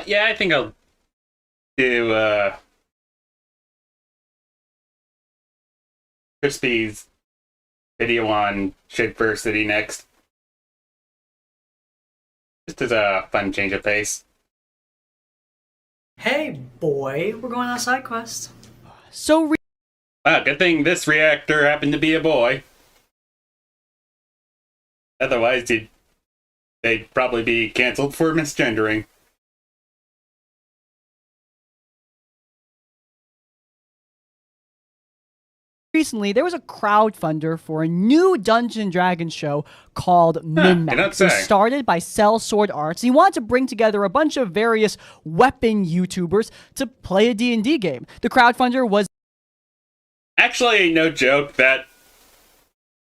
Yeah, I think I'll do Crispy's video on Shadiversity next. Just as a fun change of pace. Hey, boy, we're going on a side quest. Wow, good thing this reactor happened to be a boy. Otherwise, they'd probably be cancelled for misgendering. Recently, there was a crowdfunder for a new Dungeons & Dragons show called Min-Max. It was started by Cell Sword Arts. He wanted to bring together a bunch of various weapon YouTubers to play a D&D game. The crowdfunder was... Actually, no joke, that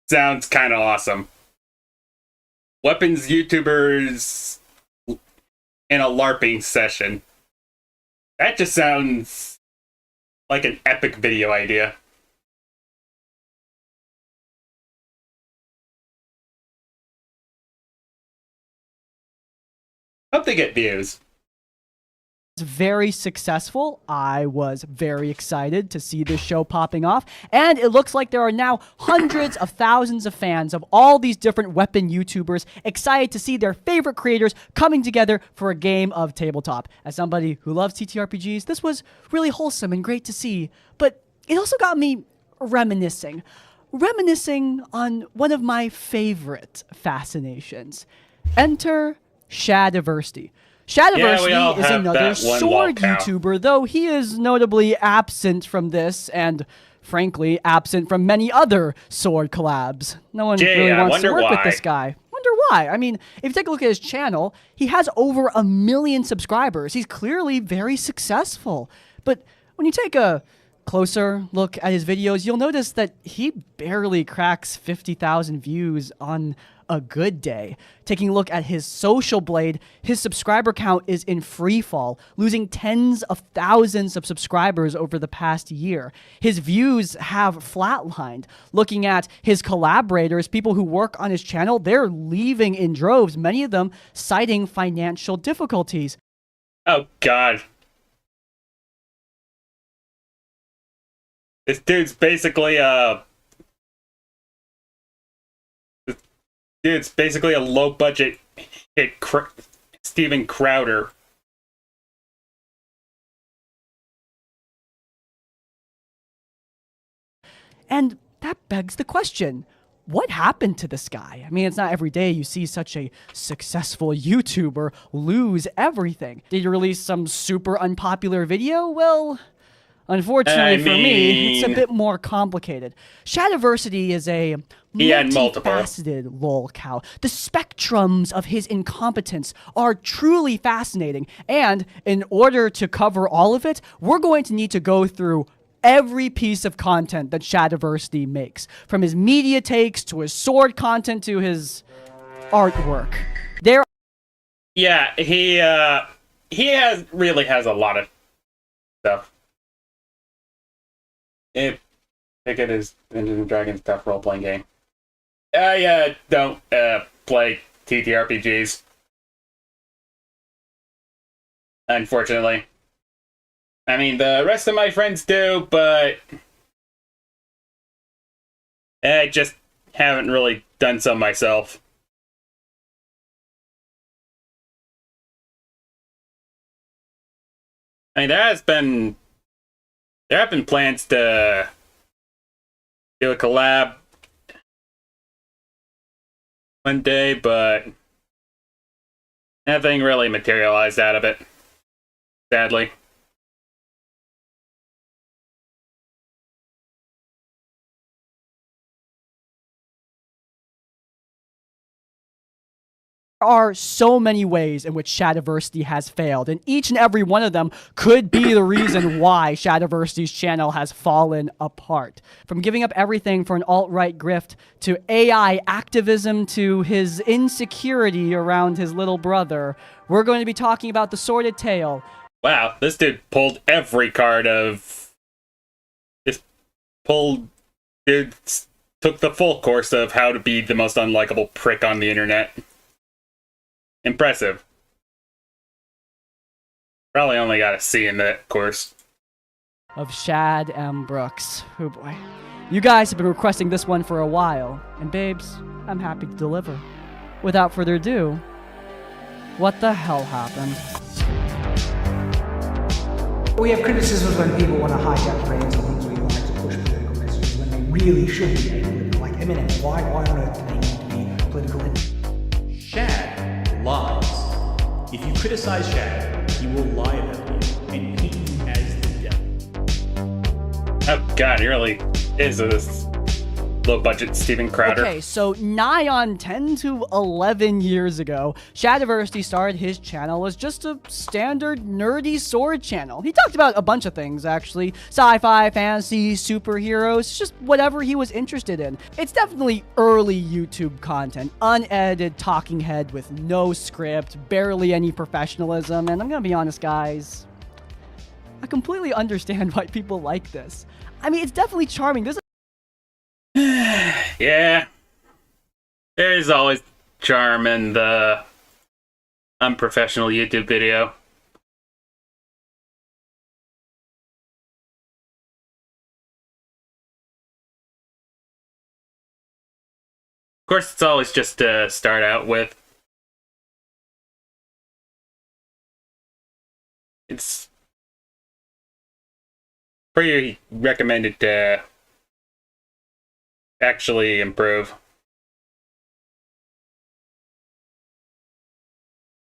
sounds kind of awesome. Weapons YouTubers in a LARPing session. That just sounds like an epic video idea. Hope they get views. Very successful. I was very excited to see this show popping off, and it looks like there are now hundreds of thousands of fans of all these different weapon YouTubers excited to see their favorite creators coming together for a game of tabletop. As somebody who loves TTRPGs, this was really wholesome and great to see, but it also got me reminiscing on one of my favorite fascinations. Enter Shadiversity. Shadiversity is another sword YouTuber, though he is notably absent from this and, frankly, absent from many other sword collabs. No one really wants to work with this guy. Wonder why. I mean, if you take a look at his channel, he has over 1 million subscribers. He's clearly very successful. But when you take a closer look at his videos, you'll notice that he barely cracks 50,000 views on a good day. Taking a look at his social blade, his subscriber count is in free fall, losing tens of thousands of subscribers over the past year. His views have flatlined. Looking at his collaborators, people who work on his channel, they're leaving in droves, many of them citing financial difficulties. Oh, God. This dude's basically a low-budget hit Steven Crowder. And that begs the question, what happened to this guy? I mean, it's not every day you see such a successful YouTuber lose everything. Did he release some super unpopular video? Well, unfortunately for me, it's a bit more complicated. Shadiversity is a multifaceted lolcow. The spectrums of his incompetence are truly fascinating, and in order to cover all of it, we're going to need to go through every piece of content that Shadiversity makes, from his media takes to his sword content to his artwork. He really has a lot of stuff. Picket is Dungeons & Dragons tough role-playing game. I don't play TTRPGs. Unfortunately. I mean, the rest of my friends do, but I just haven't really done so myself. I mean, there have been plans to do a collab one day, but nothing really materialized out of it, sadly. There are so many ways in which Shadiversity has failed, and each and every one of them could be the reason why Shadiversity's channel has fallen apart. From giving up everything for an alt-right grift, to AI activism, to his insecurity around his little brother, we're going to be talking about the sordid tale. Wow, this dude pulled every card of... Dude took the full course of how to be the most unlikable prick on the internet. Impressive. Probably only got a C in that course. Of Shad M. Brooks. Oh boy. You guys have been requesting this one for a while, and babes, I'm happy to deliver. Without further ado, what the hell happened? We have criticisms when people want to hijack brains and things we like to push political messages when they really should be apolitical. Like Eminem, why on earth do they need to be political? Shad lies. If you criticize Shad, he will lie about you and paint you as the devil. Oh god, he really is this low-budget Steven Crowder. Okay, so nigh on 10 to 11 years ago, Shadiversity started his channel as just a standard nerdy sword channel. He talked about a bunch of things, actually. Sci-fi, fantasy, superheroes, just whatever he was interested in. It's definitely early YouTube content, unedited talking head with no script, barely any professionalism, and I'm gonna be honest, guys, I completely understand why people like this. I mean, it's definitely charming. There's Yeah. There's always charm in the unprofessional YouTube video. Of course, it's always just to start out with. It's pretty recommended to actually improve.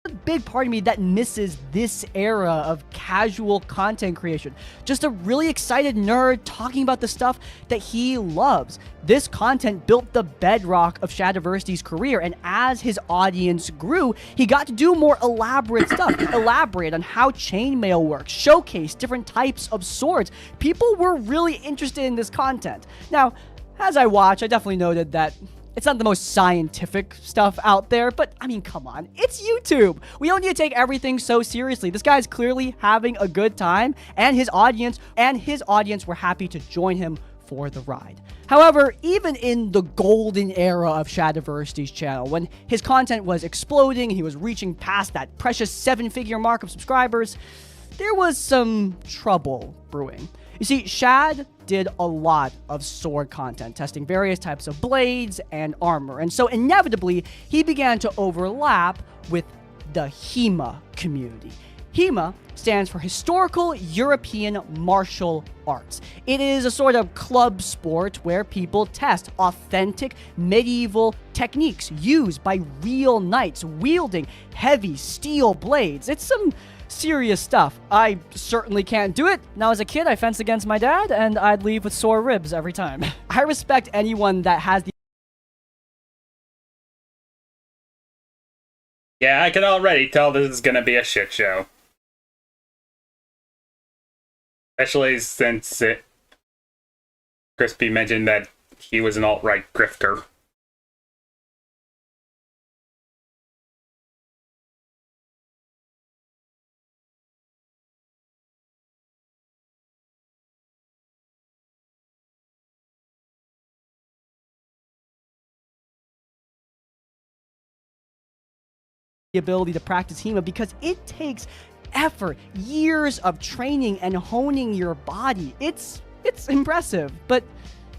a big part of me that misses this era of casual content creation. Just a really excited nerd talking about the stuff that he loves. This content built the bedrock of Shadiversity's career, and as his audience grew, he got to do more elaborate stuff, elaborate on how chainmail works, showcase different types of swords. People were really interested in this content. Now, as I watch, I definitely noted that it's not the most scientific stuff out there, but I mean, come on, it's YouTube. We don't need to take everything so seriously. This guy's clearly having a good time, and his audience were happy to join him for the ride. However, even in the golden era of Shadiversity's channel, when his content was exploding and he was reaching past that precious 7-figure mark of subscribers, there was some trouble brewing. You see, Shad did a lot of sword content, testing various types of blades and armor, and so inevitably, he began to overlap with the HEMA community. HEMA stands for Historical European Martial Arts. It is a sort of club sport where people test authentic medieval techniques used by real knights wielding heavy steel blades. It's some serious stuff. I certainly can't do it. Now, as a kid, I fenced against my dad, and I'd leave with sore ribs every time. I respect anyone that has the... Yeah, I can already tell this is gonna be a shit show. Especially since Crispy mentioned that he was an alt-right grifter. ability to practice HEMA because it takes effort, years of training and honing your body. It's impressive, but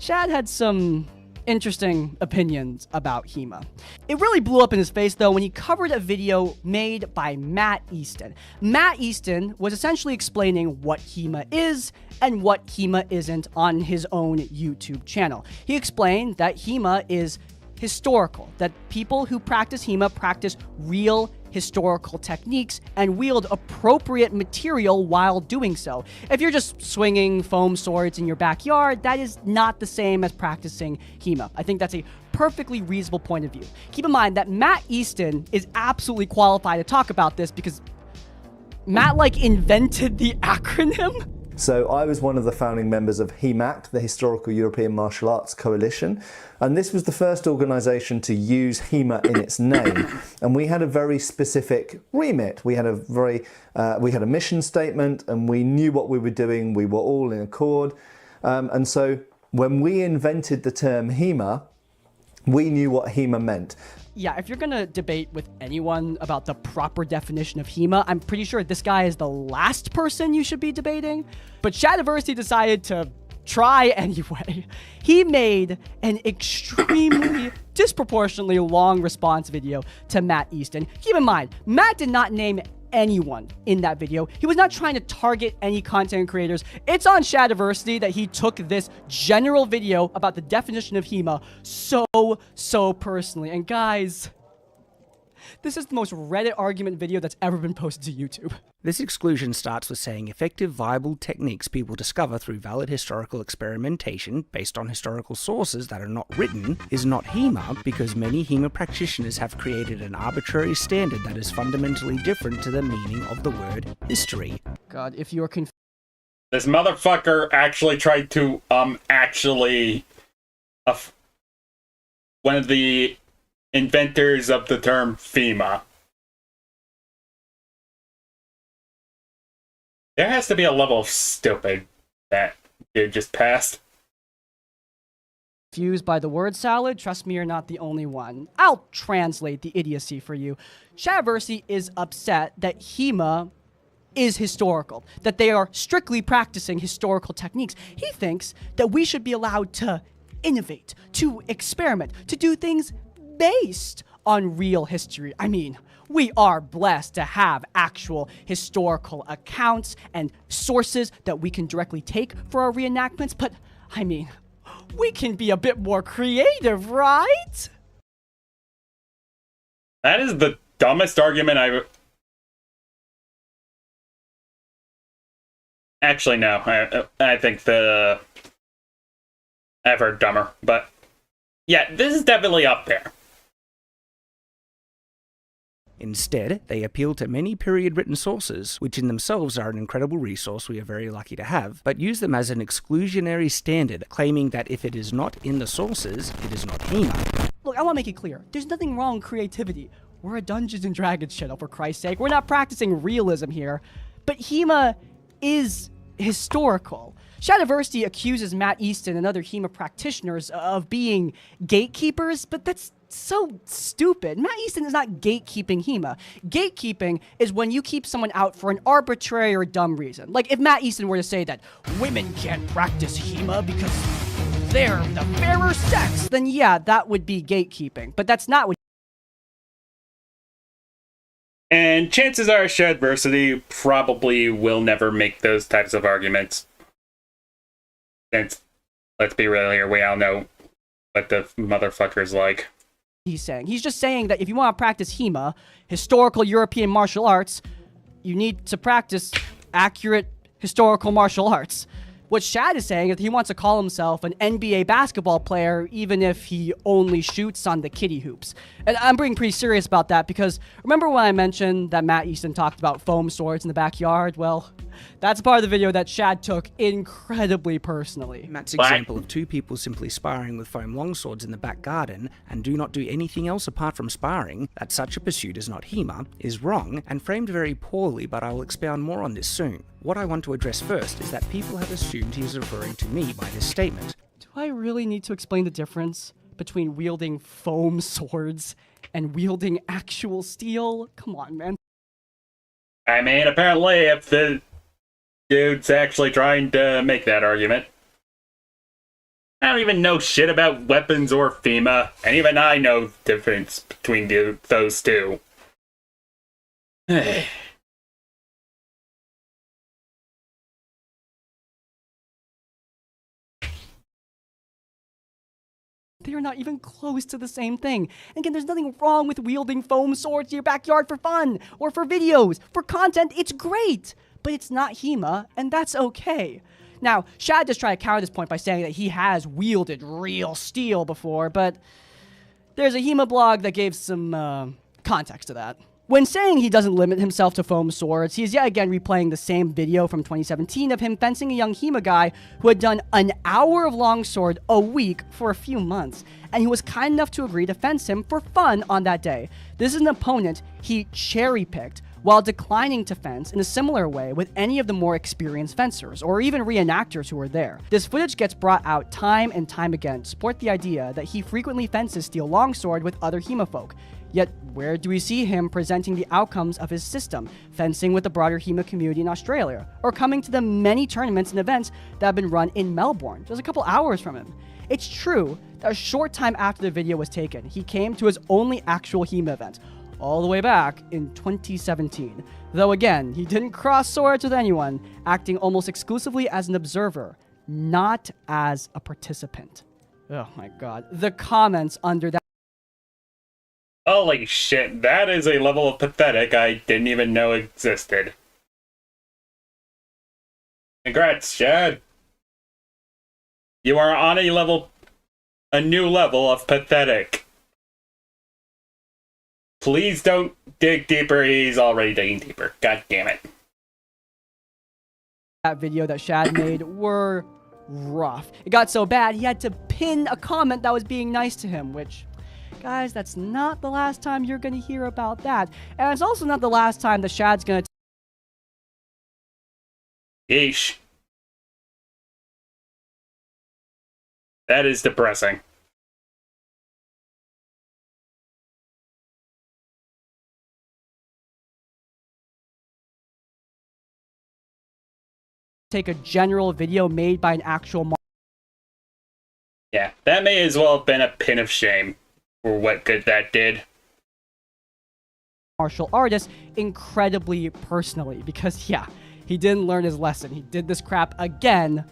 Shad had some interesting opinions about HEMA. It really blew up in his face though when he covered a video made by Matt Easton. Matt Easton was essentially explaining what HEMA is and what HEMA isn't on his own YouTube channel. He explained that HEMA is historical, that people who practice HEMA practice real historical techniques and wield appropriate material while doing so. If you're just swinging foam swords in your backyard, that is not the same as practicing HEMA. I think that's a perfectly reasonable point of view. Keep in mind that Matt Easton is absolutely qualified to talk about this because Matt, invented the acronym. So I was one of the founding members of HEMAC, the Historical European Martial Arts Coalition, and this was the first organisation to use HEMA in its name. And we had a very specific remit. We had a mission statement, and we knew what we were doing. We were all in accord. And so when we invented the term HEMA, we knew what HEMA meant. Yeah, if you're gonna debate with anyone about the proper definition of HEMA, I'm pretty sure this guy is the last person you should be debating. But Shadiversity decided to try anyway. He made an extremely disproportionately long response video to Matt Easton. Keep in mind, Matt did not name anyone in that video. He was not trying to target any content creators. It's on Shadiversity that he took this general video about the definition of HEMA so personally. And guys, this is the most Reddit argument video that's ever been posted to YouTube. This exclusion starts with saying effective, viable techniques people discover through valid historical experimentation based on historical sources that are not written is not HEMA, because many HEMA practitioners have created an arbitrary standard that is fundamentally different to the meaning of the word history. God, if you're confused. This motherfucker actually tried to, one of the inventors of the term FEMA. There has to be a level of stupid that dude just passed. Confused by the word salad, trust me, you're not the only one. I'll translate the idiocy for you. Shadiversity is upset that HEMA is historical, that they are strictly practicing historical techniques. He thinks that we should be allowed to innovate, to experiment, to do things based on real history. I mean, we are blessed to have actual historical accounts and sources that we can directly take for our reenactments, but I mean, we can be a bit more creative, right? That is the dumbest argument I've... Actually, no. I think I've heard dumber, but yeah, this is definitely up there. Instead, they appeal to many period-written sources, which in themselves are an incredible resource we are very lucky to have, but use them as an exclusionary standard, claiming that if it is not in the sources, it is not HEMA. Look, I want to make it clear. There's nothing wrong with creativity. We're a Dungeons & Dragons channel, for Christ's sake. We're not practicing realism here. But HEMA is historical. Shadiversity accuses Matt Easton and other HEMA practitioners of being gatekeepers, but that's so stupid. Matt Easton is not gatekeeping HEMA. Gatekeeping is when you keep someone out for an arbitrary or dumb reason. Like if Matt Easton were to say that women can't practice HEMA because they're the fairer sex, then yeah, that would be gatekeeping. But that's not what. And chances are Shadiversity probably will never make those types of arguments. Since, let's be real here, we all know what the motherfucker's like. He's saying. He's just saying that if you want to practice HEMA, historical European martial arts, you need to practice accurate historical martial arts. What Shad is saying is that he wants to call himself an NBA basketball player even if he only shoots on the kiddie hoops. And I'm being pretty serious about that because remember when I mentioned that Matt Easton talked about foam swords in the backyard? Well, that's part of the video that Shad took incredibly personally. Matt's example of two people simply sparring with foam longswords in the back garden and do not do anything else apart from sparring, that such a pursuit is not HEMA, is wrong and framed very poorly, but I will expound more on this soon. What I want to address first is that people have assumed he is referring to me by this statement. Do I really need to explain the difference between wielding foam swords and wielding actual steel? Come on, man. I mean, apparently if the dude's actually trying to make that argument. I don't even know shit about weapons or FEMA, and even I know the difference between those two. They are not even close to the same thing. And again, there's nothing wrong with wielding foam swords in your backyard for fun, or for videos, for content. It's great, but it's not HEMA, and that's okay. Now, Shad just tried to counter this point by saying that he has wielded real steel before, but there's a HEMA blog that gave some context to that. When saying he doesn't limit himself to foam swords, he is yet again replaying the same video from 2017 of him fencing a young HEMA guy who had done an hour of longsword a week for a few months, and he was kind enough to agree to fence him for fun on that day. This is an opponent he cherry-picked while declining to fence in a similar way with any of the more experienced fencers, or even reenactors who were there. This footage gets brought out time and time again to support the idea that he frequently fences steel longsword with other Hema folk. Yet, where do we see him presenting the outcomes of his system, fencing with the broader Hema community in Australia, or coming to the many tournaments and events that have been run in Melbourne, just a couple hours from him? It's true that a short time after the video was taken, he came to his only actual Hema event, all the way back in 2017. Though again, he didn't cross swords with anyone, acting almost exclusively as an observer, not as a participant. Oh my god. The comments under that Holy shit, that is a level of pathetic I didn't even know existed. Congrats, Shad. You are on a new level of pathetic. Please don't dig deeper, he's already digging deeper. God damn it. That video that Shad made were rough. It got so bad, he had to pin a comment that was being nice to him, which... guys, that's not the last time you're going to hear about that. And it's also not the last time that Shad's going to... Yeesh. That is depressing. take a general video made by an actual... Yeah, that may as well have been a pin of shame for what good that did. Martial artist incredibly personally, because yeah, he didn't learn his lesson. He did this crap again.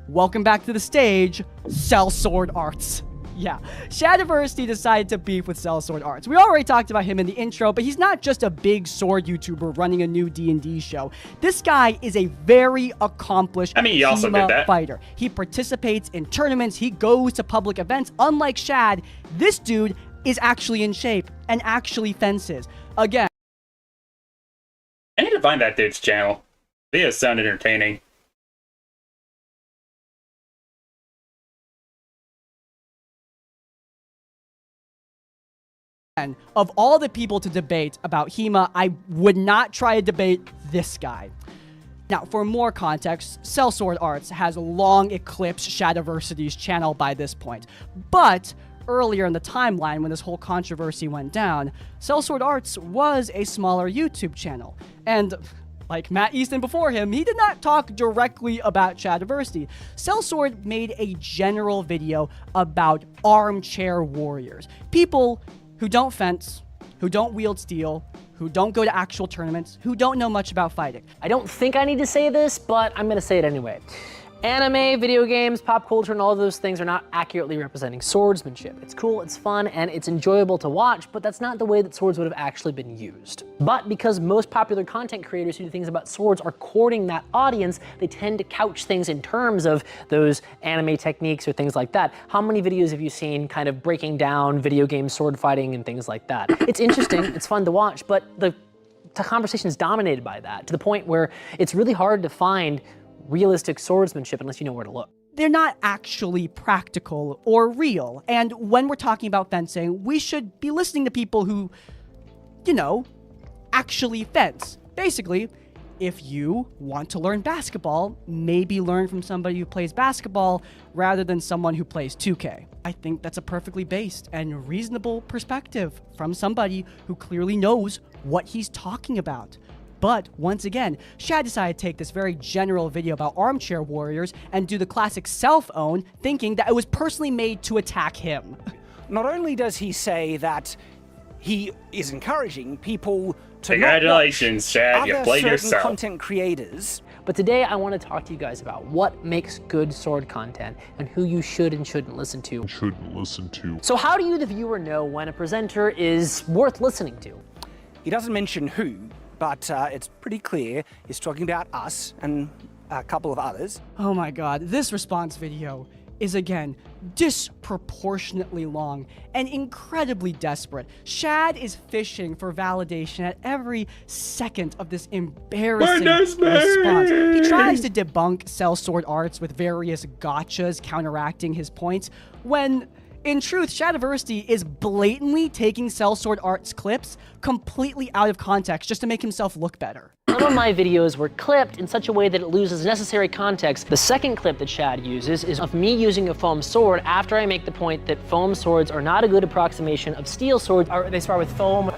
Welcome back to the stage, Sellsword Arts. Yeah, Shadiversity decided to beef with Sellsword Arts. We already talked about him in the intro, but he's not just a big sword YouTuber running a new D&D show. This guy is a very accomplished he also did that. fighter. He participates in tournaments, he goes to public events. Unlike Shad, this dude is actually in shape and actually fences. Again, I need to find that dude's channel. Videos sound entertaining. of all the people to debate about HEMA, I would not try to debate this guy. Now, for more context, Sellsword Arts has long eclipsed Shadiversity's channel by this point. But earlier in the timeline, when this whole controversy went down, Sellsword Arts was a smaller YouTube channel. And like Matt Easton before him, he did not talk directly about Shadiversity. Sellsword made a general video about armchair warriors. People who don't fence, who don't wield steel, who don't go to actual tournaments, who don't know much about fighting. I don't think I need to say this, but I'm gonna say it anyway. Anime, video games, pop culture, and all of those things are not accurately representing swordsmanship. It's cool, it's fun, and it's enjoyable to watch, but that's not the way that swords would have actually been used. But because most popular content creators who do things about swords are courting that audience, they tend to couch things in terms of those anime techniques or things like that. How many videos have you seen kind of breaking down video game sword fighting and things like that? It's interesting, it's fun to watch, but the conversation is dominated by that, to the point where it's really hard to find realistic swordsmanship unless you know where to look. They're not actually practical or real. And when we're talking about fencing, we should be listening to people who, you know, actually fence. Basically, if you want to learn basketball, maybe learn from somebody who plays basketball rather than someone who plays 2K. I think that's a perfectly based and reasonable perspective from somebody who clearly knows what he's talking about. But once again, Shad decided to take this very general video about armchair warriors and do the classic self-own, thinking that it was personally made to attack him. Not only does he say that he is encouraging people to Congratulations, Shad, you played yourself. Content creators. But today I want to talk to you guys about what makes good sword content and who you should and shouldn't listen to. So how do you, the viewer, know when a presenter is worth listening to? He doesn't mention who, but it's pretty clear he's talking about us and a couple of others. Oh my god, this response video is again disproportionately long and incredibly desperate. Shad is fishing for validation at every second of this embarrassing response. He tries to debunk Sellsword Arts with various gotchas counteracting his points when In truth, Shadiversity is blatantly taking Sellsword Art's clips completely out of context just to make himself look better. Some of my videos were clipped in such a way that it loses necessary context. The second clip that Shad uses is of me using a foam sword after I make the point that foam swords are not a good approximation of steel swords. They start with foam.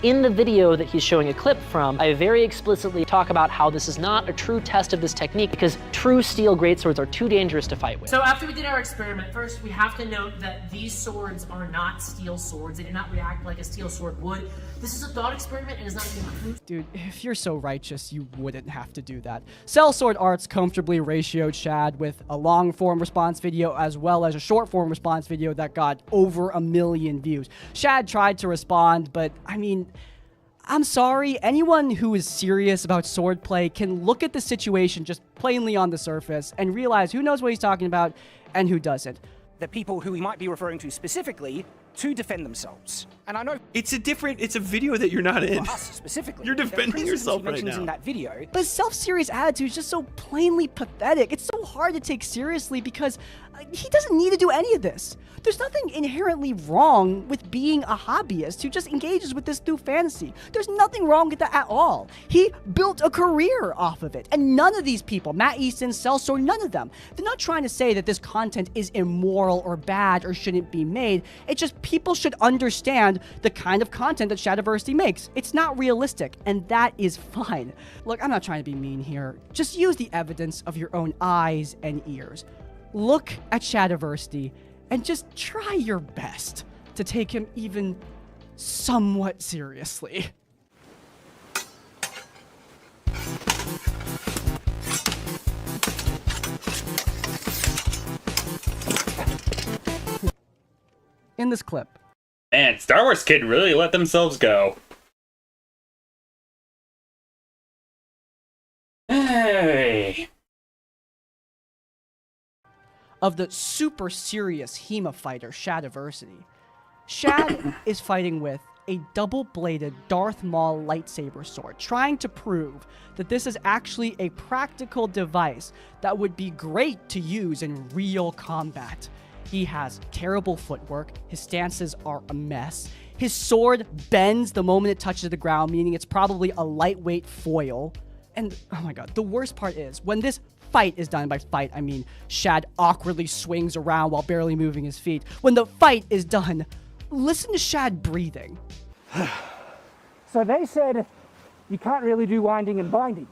In the video that he's showing a clip from, I very explicitly talk about how this is not a true test of this technique because true steel greatswords are too dangerous to fight with. So after we did our experiment, first we have to note that these swords are not steel swords. They do not react like a steel sword would. This is a thought experiment and is not conclusive. Dude, if you're so righteous, you wouldn't have to do that. Sellsword Arts comfortably ratioed Shad with a long form response video as well as a short form response video that got over 1 million views. Shad tried to respond, but I mean, I'm sorry, anyone who is serious about swordplay can look at the situation just plainly on the surface and realize who knows what he's talking about and who doesn't. The people who he might be referring to specifically to defend themselves. And I know It's a video that you're not in. for us specifically, You're there are defending criticisms yourself he right mentions now. in that video. But his self-serious attitude is just so plainly pathetic. It's so hard to take seriously because he doesn't need to do any of this. There's nothing inherently wrong with being a hobbyist who just engages with this new fantasy. There's nothing wrong with that at all. He built a career off of it. And none of these people, Matt Easton, Sellsword, none of them, they're not trying to say that this content is immoral or bad or shouldn't be made. It's just people should understand the kind of content that Shadiversity makes. It's not realistic, and that is fine. Look, I'm not trying to be mean here. Just use the evidence of your own eyes and ears. Look at Shadiversity and just try your best to take him even somewhat seriously. In this clip, Man, Star Wars Kid really let themselves go. Hey. of the super serious HEMA fighter Shadiversity. Shad is fighting with a double-bladed Darth Maul lightsaber sword, trying to prove that this is actually a practical device that would be great to use in real combat. He has terrible footwork, his stances are a mess, his sword bends the moment it touches the ground, meaning it's probably a lightweight foil. And, oh my god, the worst part is, when this fight is done, by fight I mean Shad awkwardly swings around while barely moving his feet. When the fight is done, listen to Shad breathing. So they said you can't really do winding and binding.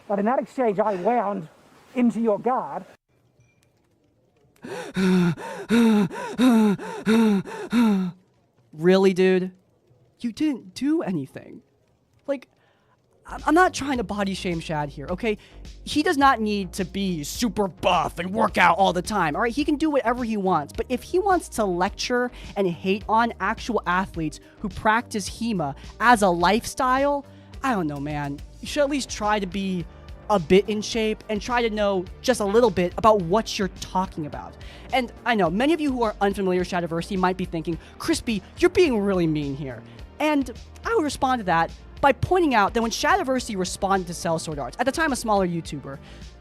But in that exchange, I wound into your guard. Really, dude? You didn't do anything. Like, I'm not trying to body shame Shad here, okay? He does not need to be super buff and work out all the time, all right? He can do whatever he wants, but if he wants to lecture and hate on actual athletes who practice HEMA as a lifestyle, I don't know, man. You should at least try to be a bit in shape and try to know just a little bit about what you're talking about. And I know many of you who are unfamiliar with Shadiversity might be thinking, Crispy, you're being really mean here. And I would respond to that by pointing out that when Shadiversity responded to Sellsword Arts, at the time a smaller YouTuber,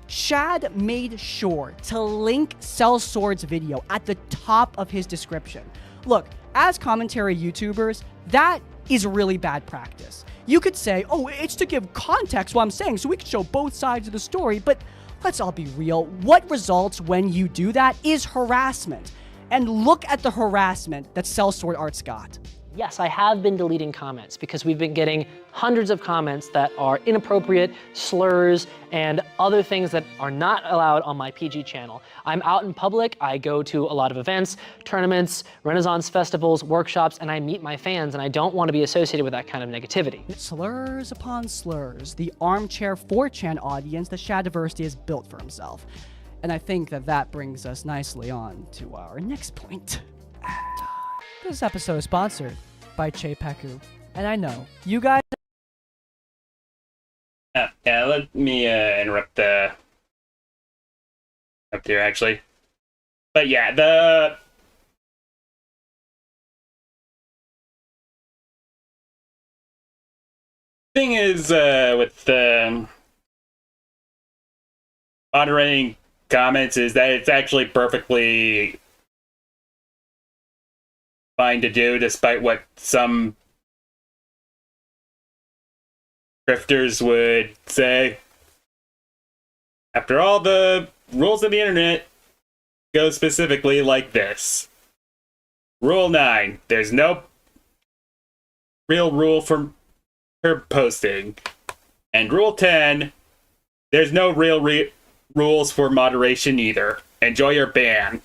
Shad made sure to link Sellsword's video at the top of his description. Look, as commentary YouTubers, that is really bad practice. You could say, oh, it's to give context what I'm saying so we can show both sides of the story, but let's all be real. What results when you do that is harassment. And look at the harassment that Sellsword Arts got. Yes, I have been deleting comments because we've been getting hundreds of comments that are inappropriate, slurs, and other things that are not allowed on my PG channel. I'm out in public, I go to a lot of events, tournaments, Renaissance festivals, workshops, and I meet my fans, and I don't want to be associated with that kind of negativity. Slurs upon slurs, the armchair 4chan audience that Shadiversity has built for himself. And I think that that brings us nicely on to our next point. This episode is sponsored by Chepeku. And I know, you guys... Yeah, let me interrupt up here, actually. But yeah, the... thing is, with moderating comments is that it's actually perfectly fine to do, despite what some drifters would say. After all, the rules of the internet go specifically like this. Rule 9. There's no real rule for posting. And Rule 10. There's no real rules for moderation either. Enjoy your ban.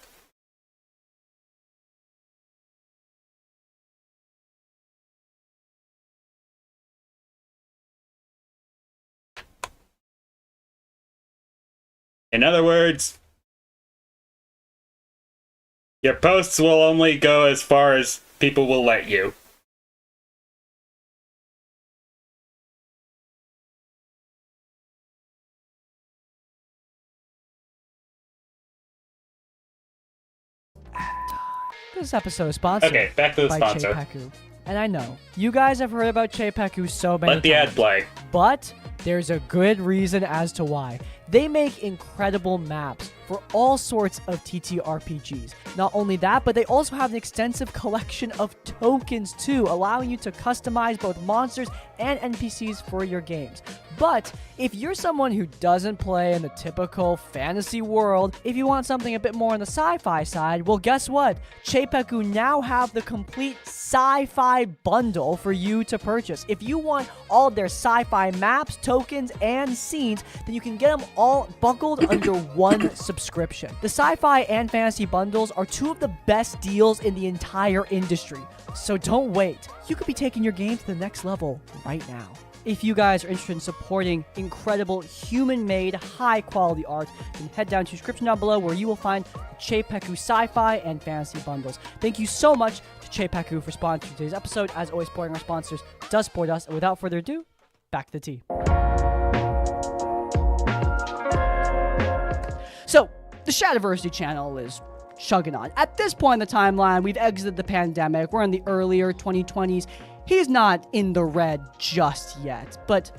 In other words, your posts will only go as far as people will let you. This episode is sponsored Back to the by sponsor. Cheipeku. And I know, you guys have heard about Cheipeku so many Let the ad times, play. but there's a good reason as to why. They make incredible maps for all sorts of TTRPGs. Not only that, but they also have an extensive collection of tokens too, allowing you to customize both monsters and NPCs for your games. But if you're someone who doesn't play in the typical fantasy world, if you want something a bit more on the sci-fi side, well, guess what? Cheipeku now have the complete sci-fi bundle for you to purchase. If you want all of their sci-fi maps, tokens, and scenes, then you can get them all buckled under one subscription. The sci-fi and fantasy bundles are two of the best deals in the entire industry. So don't wait. You could be taking your game to the next level right now. If you guys are interested in supporting incredible human-made, high-quality art, then head down to the description down below where you will find the Cheipeku sci-fi and fantasy bundles. Thank you so much to Cheipeku for sponsoring today's episode. As always, supporting our sponsors does support us. And without further ado, back to the tea. So, the Shadiversity channel is chugging on. At this point in the timeline, we've exited the pandemic. We're in the earlier 2020s. He's not in the red just yet, but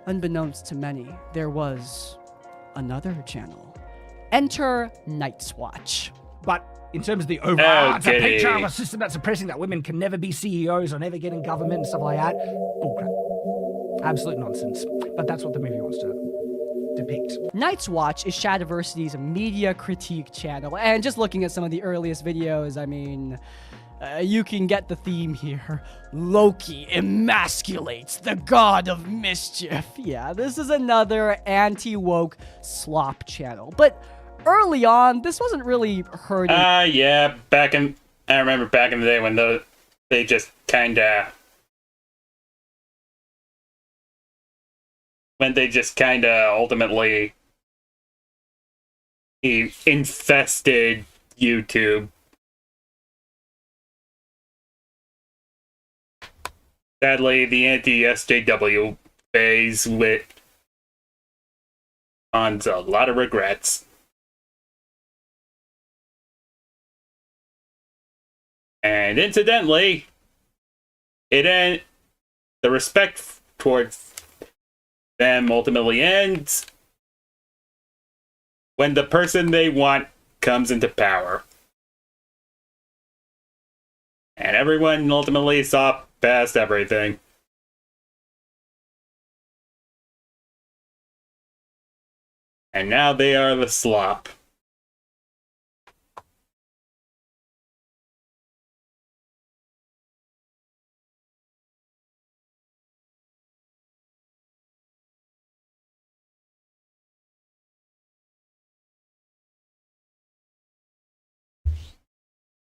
unbeknownst to many, there was another channel. Enter Night's Watch. But in terms of the overall, it's a Okay. patriarchal system that's oppressing that women can never be CEOs or never get in government and stuff like that. Bullcrap. Absolute nonsense. But that's what the movie wants to depict. Night's Watch is Shadiversity's media critique channel, and just looking at some of the earliest videos, I mean, you can get the theme here. Loki emasculates the god of mischief. Yeah, this is another anti-woke slop channel. But early on, this wasn't really heard. Yeah. I remember back in the day when they just kinda ultimately infested YouTube. Sadly, the anti-SJW phase with on a lot of regrets. And incidentally, the respect towards them ultimately ends when the person they want comes into power. And everyone ultimately saw past everything. And now they are the slop.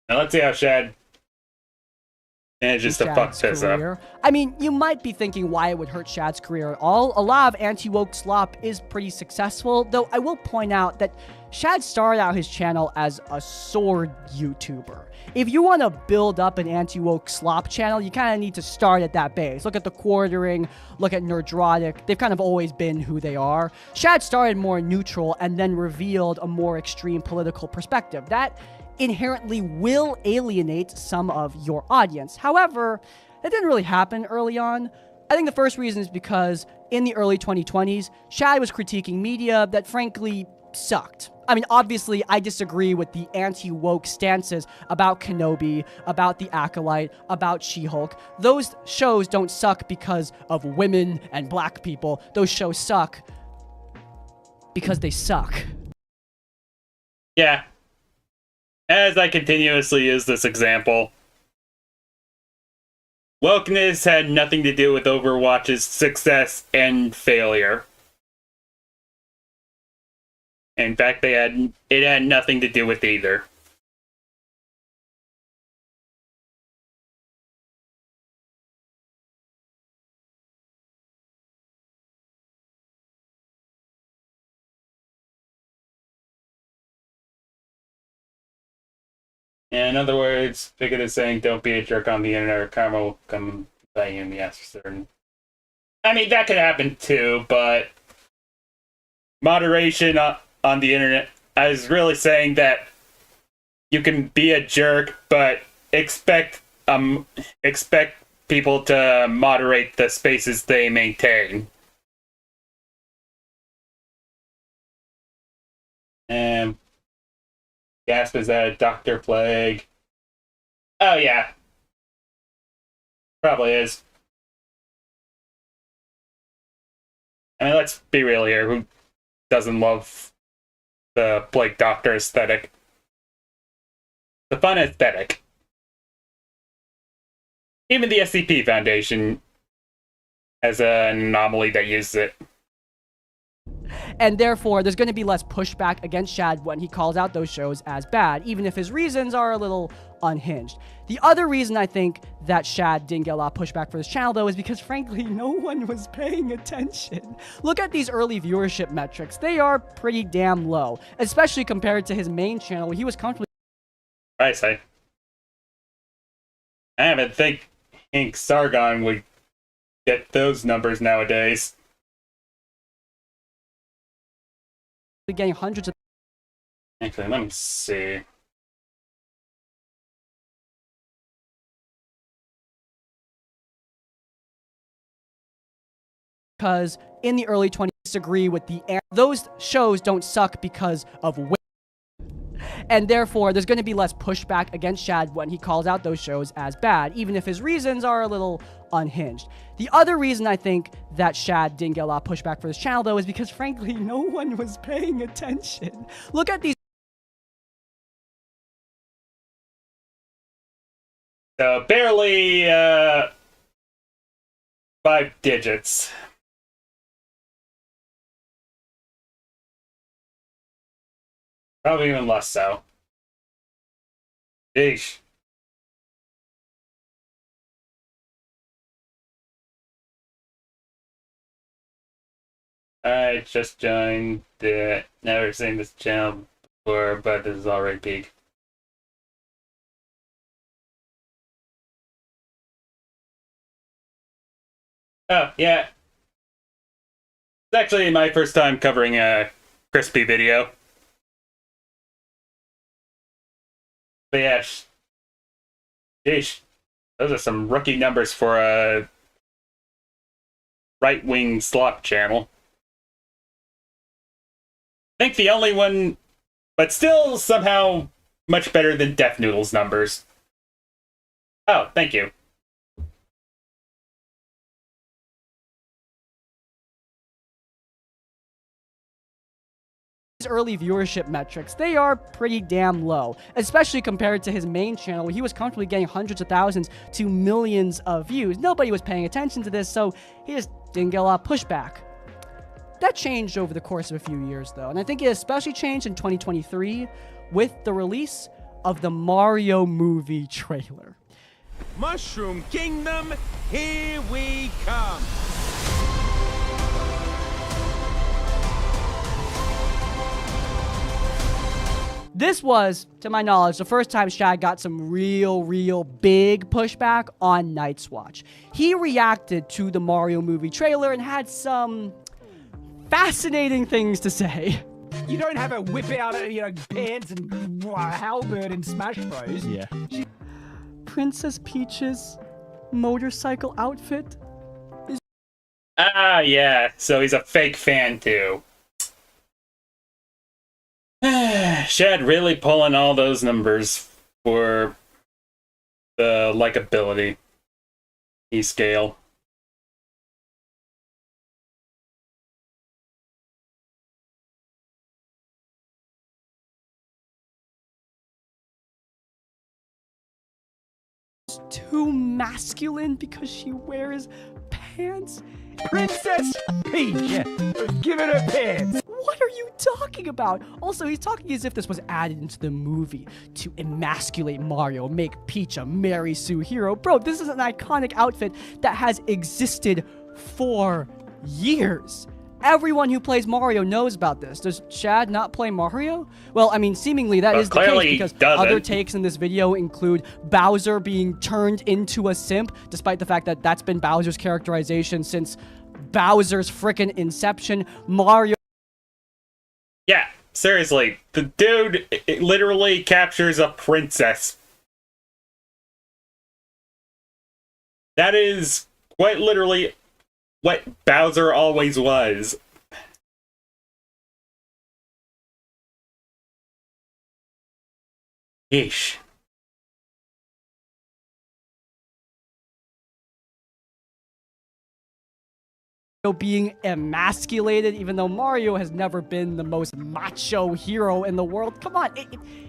Now let's see how Shad manages to fuck Shad's this up. career. I mean, you might be thinking why it would hurt Shad's career at all. A lot of anti-woke slop is pretty successful, though I will point out that Shad started out his channel as a sword YouTuber. If you want to build up an anti-woke slop channel, you kind of need to start at that base. Look at the Quartering, look at Nerdrotic. They've kind of always been who they are. Shad started more neutral and then revealed a more extreme political perspective. That inherently will alienate some of your audience. However, that didn't really happen early on. I think the first reason is because in the early 2020s, Shad was critiquing media that frankly sucked. I mean, obviously, I disagree with the anti-woke stances about Kenobi, about The Acolyte, about She-Hulk. Those shows don't suck because of women and black people. Those shows suck because they suck. Yeah. As I continuously use this example, wokeness had nothing to do with Overwatch's success and failure. In fact, it had nothing to do with either. In other words, Picket is saying, don't be a jerk on the internet or karma will come by you in the ass for certain. I mean, that could happen too, but moderation on the internet, I was really saying that you can be a jerk, but expect people to moderate the spaces they maintain. And Gasp, is that a Dr. Plague? Oh yeah. Probably is. I mean, let's be real here. Who doesn't love the Plague Doctor aesthetic? The fun aesthetic. Even the SCP Foundation has an anomaly that uses it. And therefore, there's going to be less pushback against Shad when he calls out those shows as bad, even if his reasons are a little unhinged. The other reason I think that Shad didn't get a lot of pushback for this channel, though, is because, frankly, no one was paying attention. Look at these early viewership metrics. They are pretty damn low, especially compared to his main channel, where he was comfortably... I say. I haven't think Hank Sargon would get those numbers nowadays. getting hundreds of... Actually, let me see. Because in the early 20s, disagree with the... Those shows don't suck because of... And therefore, there's going to be less pushback against Shad when he calls out those shows as bad, even if his reasons are a little unhinged. The other reason I think that Shad didn't get a lot of pushback for this channel, though, is because, frankly, no one was paying attention. Look at these... Barely, 5 digits. Probably even less so. Eesh. I just joined the... Never seen this channel before, but this is already peak. Oh, yeah. It's actually my first time covering a Crispy video. But yeah, sheesh, those are some rookie numbers for a right-wing slop channel. I think the only one, but still somehow much better than Death Noodle's numbers. Oh, thank you. Early viewership metrics, they are pretty damn low, especially compared to his main channel, where he was comfortably getting hundreds of thousands to millions of views. Nobody was paying attention to this, so he just didn't get a lot of pushback. That changed over the course of a few years, though, and I think it especially changed in 2023 with the release of the Mario movie trailer. Mushroom Kingdom, here we come! This was, to my knowledge, the first time Shad got some real big pushback on Night's Watch. He reacted to the Mario movie trailer and had some fascinating things to say. You don't have a whip out, pants and halberd in Smash Bros. Yeah. Princess Peach's motorcycle outfit is... Ah, yeah, so he's a fake fan too. Shad really pulling all those numbers for the likability scale. Too masculine because she wears pants. Princess Peach, give it a pants. What are you talking about? Also, he's talking as if this was added into the movie to emasculate Mario, make Peach a Mary Sue hero. Bro, this is an iconic outfit that has existed for years. Everyone who plays Mario knows about this. Does Shad not play Mario? Well, I mean, seemingly that is the case because other takes in this video include Bowser being turned into a simp, despite the fact that that's been Bowser's characterization since Bowser's frickin' inception. Mario... Yeah, seriously, the dude literally captures a princess. That is quite literally what Bowser always was. Yeesh. being emasculated, even though Mario has never been the most macho hero in the world. Come on,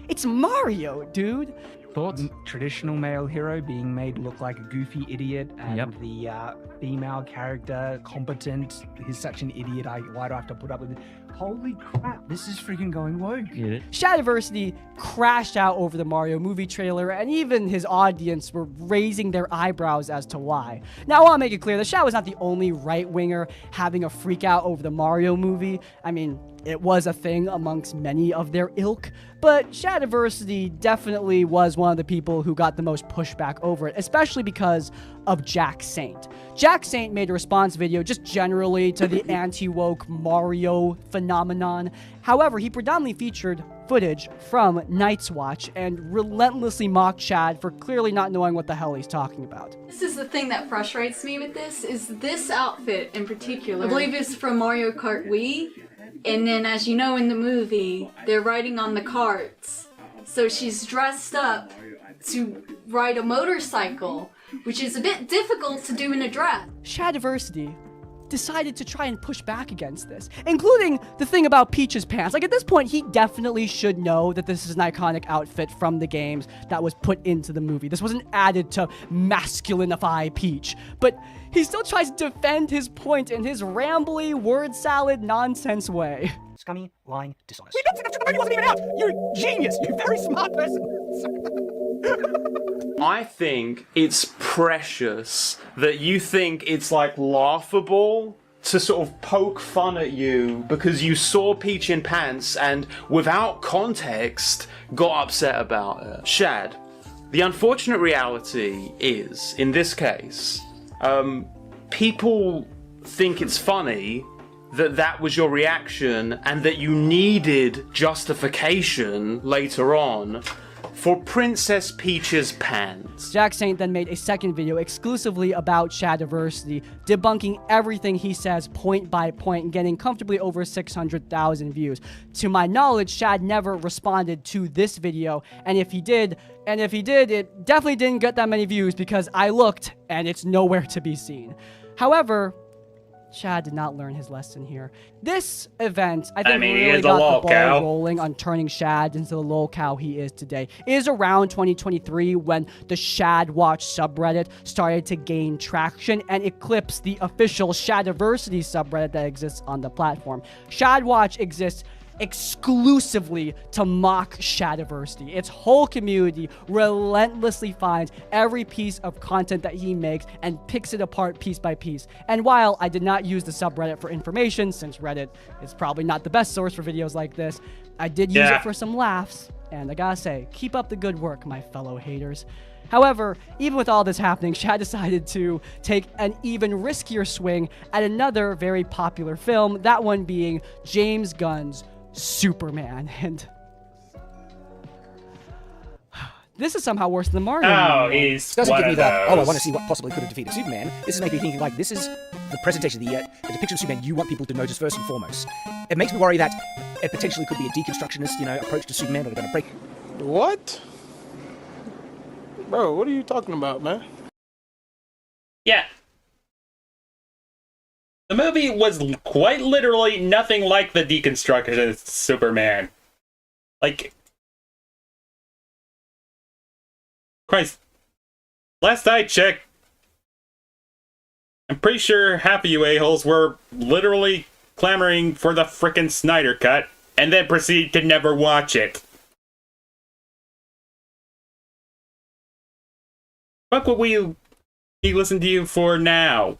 it's Mario, dude. Thoughts? Traditional male hero being made look like a goofy idiot, and the female character competent. He's such an idiot. Why do I have to put up with it? Holy crap, this is freaking going woke. Shadiversity crashed out over the Mario movie trailer, and even his audience were raising their eyebrows as to why. Now, I want to make it clear that Shad was not the only right-winger having a freak out over the Mario movie. I mean, it was a thing amongst many of their ilk, but Shadiversity definitely was one of the people who got the most pushback over it, especially because of Jack Saint. Jack Saint made a response video just generally to the anti-woke Mario phenomenon. However, he predominantly featured footage from Night's Watch and relentlessly mocked Shad for clearly not knowing what the hell he's talking about. This is the thing that frustrates me with this, is this outfit in particular. I believe it's from Mario Kart Wii. And then, as you know in the movie, they're riding on the carts. So she's dressed up to ride a motorcycle, which is a bit difficult to do in a dress. Shadiversity decided to try and push back against this, including the thing about Peach's pants. Like, at this point, he definitely should know that this is an iconic outfit from the games that was put into the movie. This wasn't added to masculinify Peach, but he still tries to defend his point in his rambly, word salad nonsense way. Scummy, lying, dishonest. We don't think the movie wasn't even out! You're a genius! You're a very smart person! I think it's precious that you think it's like laughable to sort of poke fun at you because you saw Peach in pants and without context got upset about it. Shad, the unfortunate reality is, in this case, people think it's funny that that was your reaction and that you needed justification later on for Princess Peach's pants. Jack Saint then made a second video exclusively about Shadiversity, debunking everything he says point by point and getting comfortably over 600,000 views. To my knowledge, Shad never responded to this video, and if he did, it definitely didn't get that many views because I looked and it's nowhere to be seen. However, Shad did not learn his lesson here. This event, I think, really got the ball rolling on turning Shad into the lolcow he is today. It is around 2023 when the Shad Watch subreddit started to gain traction and eclipse the official Shadiversity subreddit that exists on the platform. Shad Watch exists exclusively to mock Shadiversity. Its whole community relentlessly finds every piece of content that he makes and picks it apart piece by piece. And while I did not use the subreddit for information, since Reddit is probably not the best source for videos like this, I did use it for some laughs, and I gotta say, keep up the good work, my fellow haters. However, even with all this happening, Shad decided to take an even riskier swing at another very popular film, that one being James Gunn's Superman, and this is somehow worse than Mario. Oh, he's doesn't one give me of that. those. Oh, I want to see what possibly could have defeated Superman. This is making me thinking like this is the presentation, the depiction of Superman you want people to notice first and foremost. It makes me worry that it potentially could be a deconstructionist, approach to Superman that are going to break. What? Bro, what are you talking about, man? Yeah. The movie was quite literally nothing like the deconstructionist Superman. Like, Christ, last I checked, I'm pretty sure half of you a-holes were literally clamoring for the frickin' Snyder Cut, and then proceed to never watch it. What would we be listening to you for now?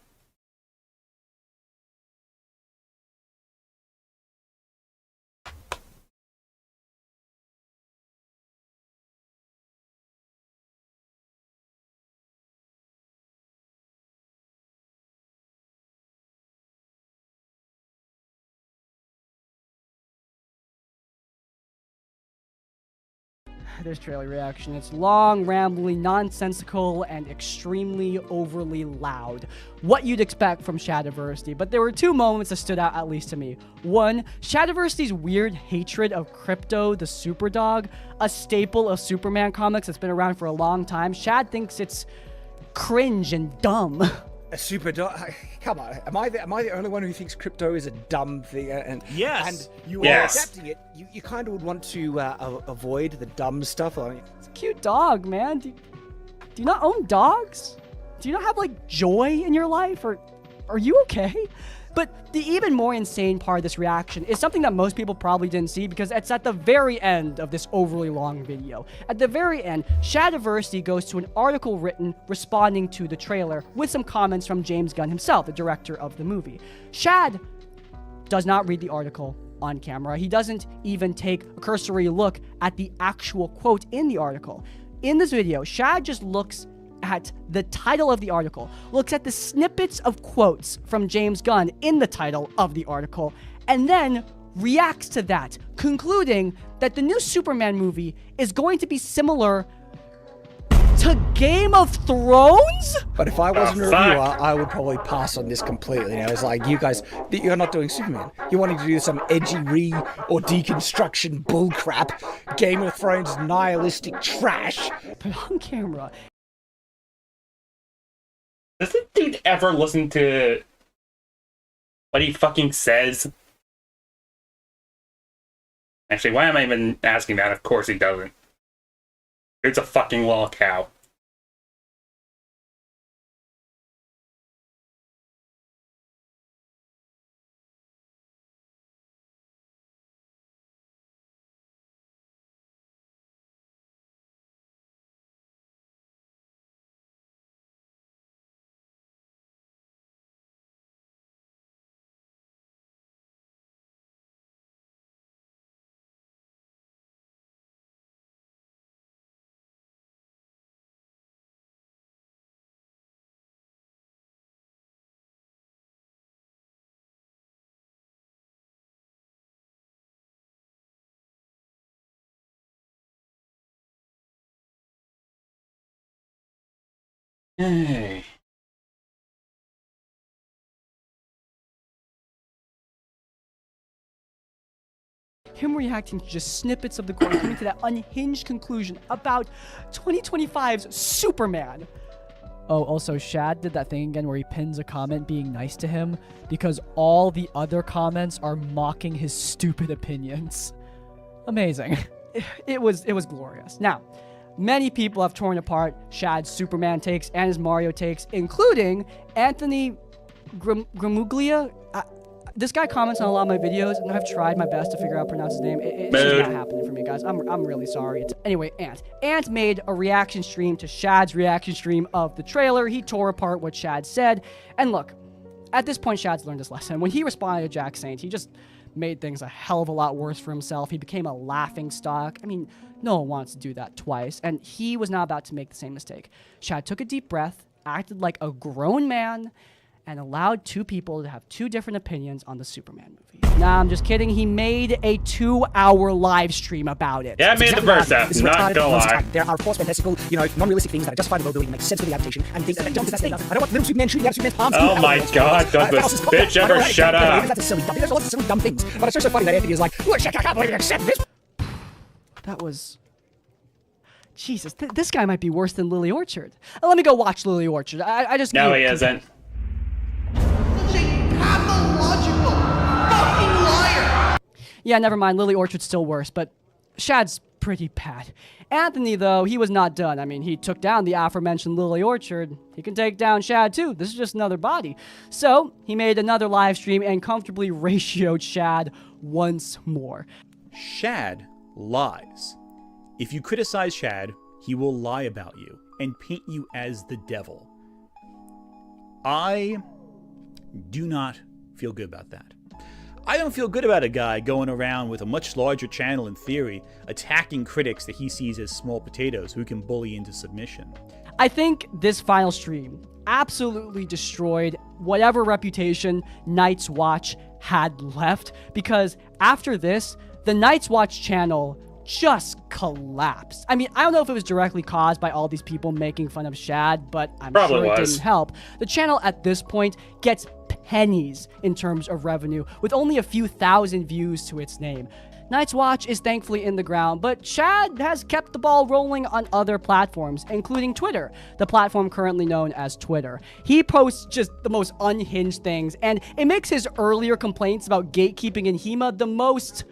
This trailer reaction. It's long, rambling, nonsensical, and extremely overly loud. What you'd expect from Shadiversity, but there were two moments that stood out, at least to me. One, Shadiversity's weird hatred of Crypto, the Superdog, a staple of Superman comics that's been around for a long time. Shad thinks it's cringe and dumb. A super dog? Come on, am I the only one who thinks Crypto is a dumb thing? And Yes. And you are accepting it. You kind of would want to avoid the dumb stuff. I mean, It's a cute dog, man. Do you not own dogs? Do you not have, like, joy in your life? Or are you okay? But the even more insane part of this reaction is something that most people probably didn't see because it's at the very end of this overly long video. At the very end, Shadiversity goes to an article written responding to the trailer with some comments from James Gunn himself, the director of the movie. Shad does not read the article on camera. He doesn't even take a cursory look at the actual quote in the article. In this video, Shad just looks at the title of the article, looks at the snippets of quotes from James Gunn in the title of the article, and then reacts to that, concluding that the new Superman movie is going to be similar to Game of Thrones? but if I wasn't a reviewer, I would probably pass on this completely. I was like, you guys, you're not doing Superman. You're wanting to do some edgy or deconstruction bullcrap, Game of Thrones nihilistic trash. But on camera, Does this dude ever listen to what he fucking says? Actually, why am I even asking that? Of course he doesn't. Dude's a fucking lolcow. Hey. him reacting to just snippets of the quote, coming to that unhinged conclusion about 2025's Superman. Oh, also, Shad did that thing again where he pins a comment being nice to him because all the other comments are mocking his stupid opinions. Amazing. It was glorious. Now, many people have torn apart Shad's Superman takes and his Mario takes, including Anthony Gramuglia. This guy comments on a lot of my videos, and I've tried my best to figure out how to pronounce his name. It's just not happening for me, guys. I'm really sorry. Anyway, Ant made a reaction stream to Shad's reaction stream of the trailer. He tore apart what Shad said. And look, at this point, Shad's learned his lesson. When he responded to Jack Saint, he just made things a hell of a lot worse for himself. He became a laughing stock. I mean, no one wants to do that twice, and he was not about to make the same mistake. Shad took a deep breath, acted like a grown man, and allowed two people to have two different opinions on the Superman movie. Nah, I'm just kidding. He made a 2-hour live stream about it. Yeah, I made the first half, not gonna lie. There are false fantastical, non-realistic things that are justified in movie, make sense for the adaptation, and things that don't because that's I don't want little Superman shooting out Superman's arms. Oh my god, does this bitch ever shut up? That's a silly dumb. There's lots of silly dumb things, but it's just so funny that Anthony is like, look, I can't believe you accept this. That was... Jesus, this guy might be worse than Lily Orchard. Let me go watch Lily Orchard. I just... No, he isn't. Yeah, never mind. Lily Orchard's still worse, but Shad's pretty bad. Anthony, though, he was not done. I mean, he took down the aforementioned Lily Orchard. He can take down Shad, too. This is just another body. So, he made another live stream and comfortably ratioed Shad once more. Shad lies. If you criticize Shad, he will lie about you and paint you as the devil. I do not feel good about that. I don't feel good about a guy going around with a much larger channel in theory, attacking critics that he sees as small potatoes who can bully into submission. I think this final stream absolutely destroyed whatever reputation Night's Watch had left, because after this, the Night's Watch channel just collapsed. I mean, I don't know if it was directly caused by all these people making fun of Shad, but I'm Probably sure it was. didn't help. The channel at this point gets pennies in terms of revenue, with only a few thousand views to its name. Night's Watch is thankfully in the ground, but Shad has kept the ball rolling on other platforms, including Twitter, the platform currently known as Twitter. He posts just the most unhinged things, and it makes his earlier complaints about gatekeeping in HEMA the most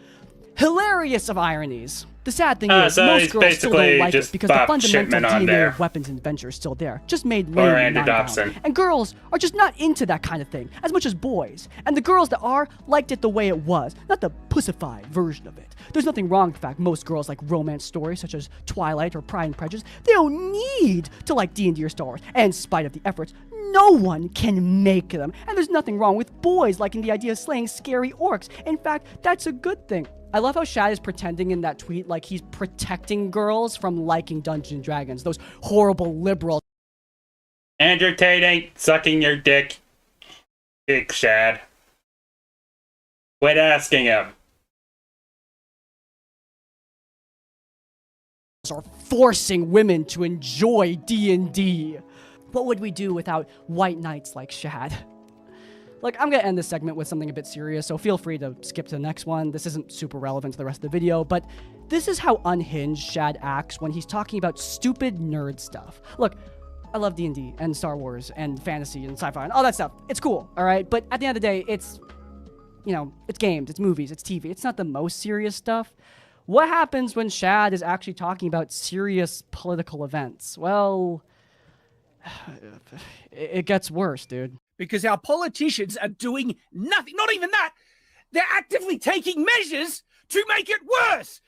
hilarious of ironies. The sad thing is, so most he's girls still don't basically like it just because the Bob fundamental Shipman on DNA there. of weapons and adventure is still there, just made Or lame Andy and non-bound. Dobson. And girls are just not into that kind of thing as much as boys. And the girls that are liked it the way it was, not the pussified version of it. There's nothing wrong with the fact most girls like romance stories such as Twilight or Pride and Prejudice. They don't need to like D&D or Star Wars. And in spite of the efforts, no one can make them. And there's nothing wrong with boys liking the idea of slaying scary orcs. In fact, that's a good thing. I love how Shad is pretending in that tweet like he's protecting girls from liking Dungeons & Dragons, those horrible liberals. Andrew Tate ain't sucking your dick, Big Shad. Quit asking him. Are forcing women to enjoy D&D. What would we do without white knights like Shad? Like, I'm gonna end this segment with something a bit serious, so feel free to skip to the next one. This isn't super relevant to the rest of the video, but this is how unhinged Shad acts when he's talking about stupid nerd stuff. Look, I love D&D and Star Wars and fantasy and sci-fi and all that stuff. It's cool, all right? But at the end of the day, it's, it's games, it's movies, it's TV. It's not the most serious stuff. What happens when Shad is actually talking about serious political events? Well, it gets worse, dude. Because our politicians are doing nothing. Not even that. They're actively taking measures to make it worse.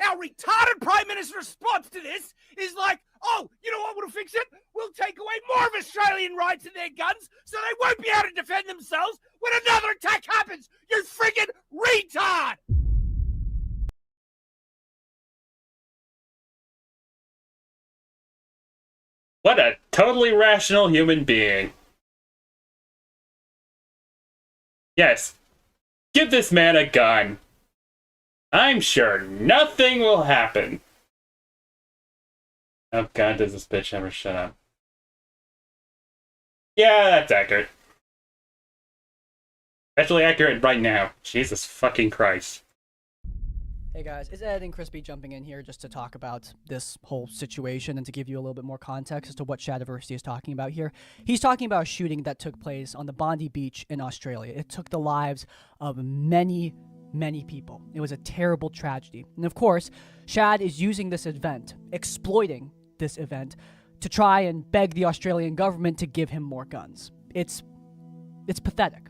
Our retarded Prime Minister's response to this is like, oh, you know what will fix it? We'll take away more of Australian rights in their guns so they won't be able to defend themselves when another attack happens. You friggin' retard! What a totally rational human being. Yes, give this man a gun. I'm sure nothing will happen. Oh god, does this bitch ever shut up? Yeah, that's accurate. Especially accurate right now. Jesus fucking Christ. Hey guys, it's Ed and Crispy jumping in here just to talk about this whole situation and to give you a little bit more context as to what Shadiversity is talking about here. He's talking about a shooting that took place on the Bondi Beach in Australia. It took the lives of many people. It was a terrible tragedy. And of course, Shad is using this event, exploiting this event, to try and beg the Australian government to give him more guns. It's pathetic.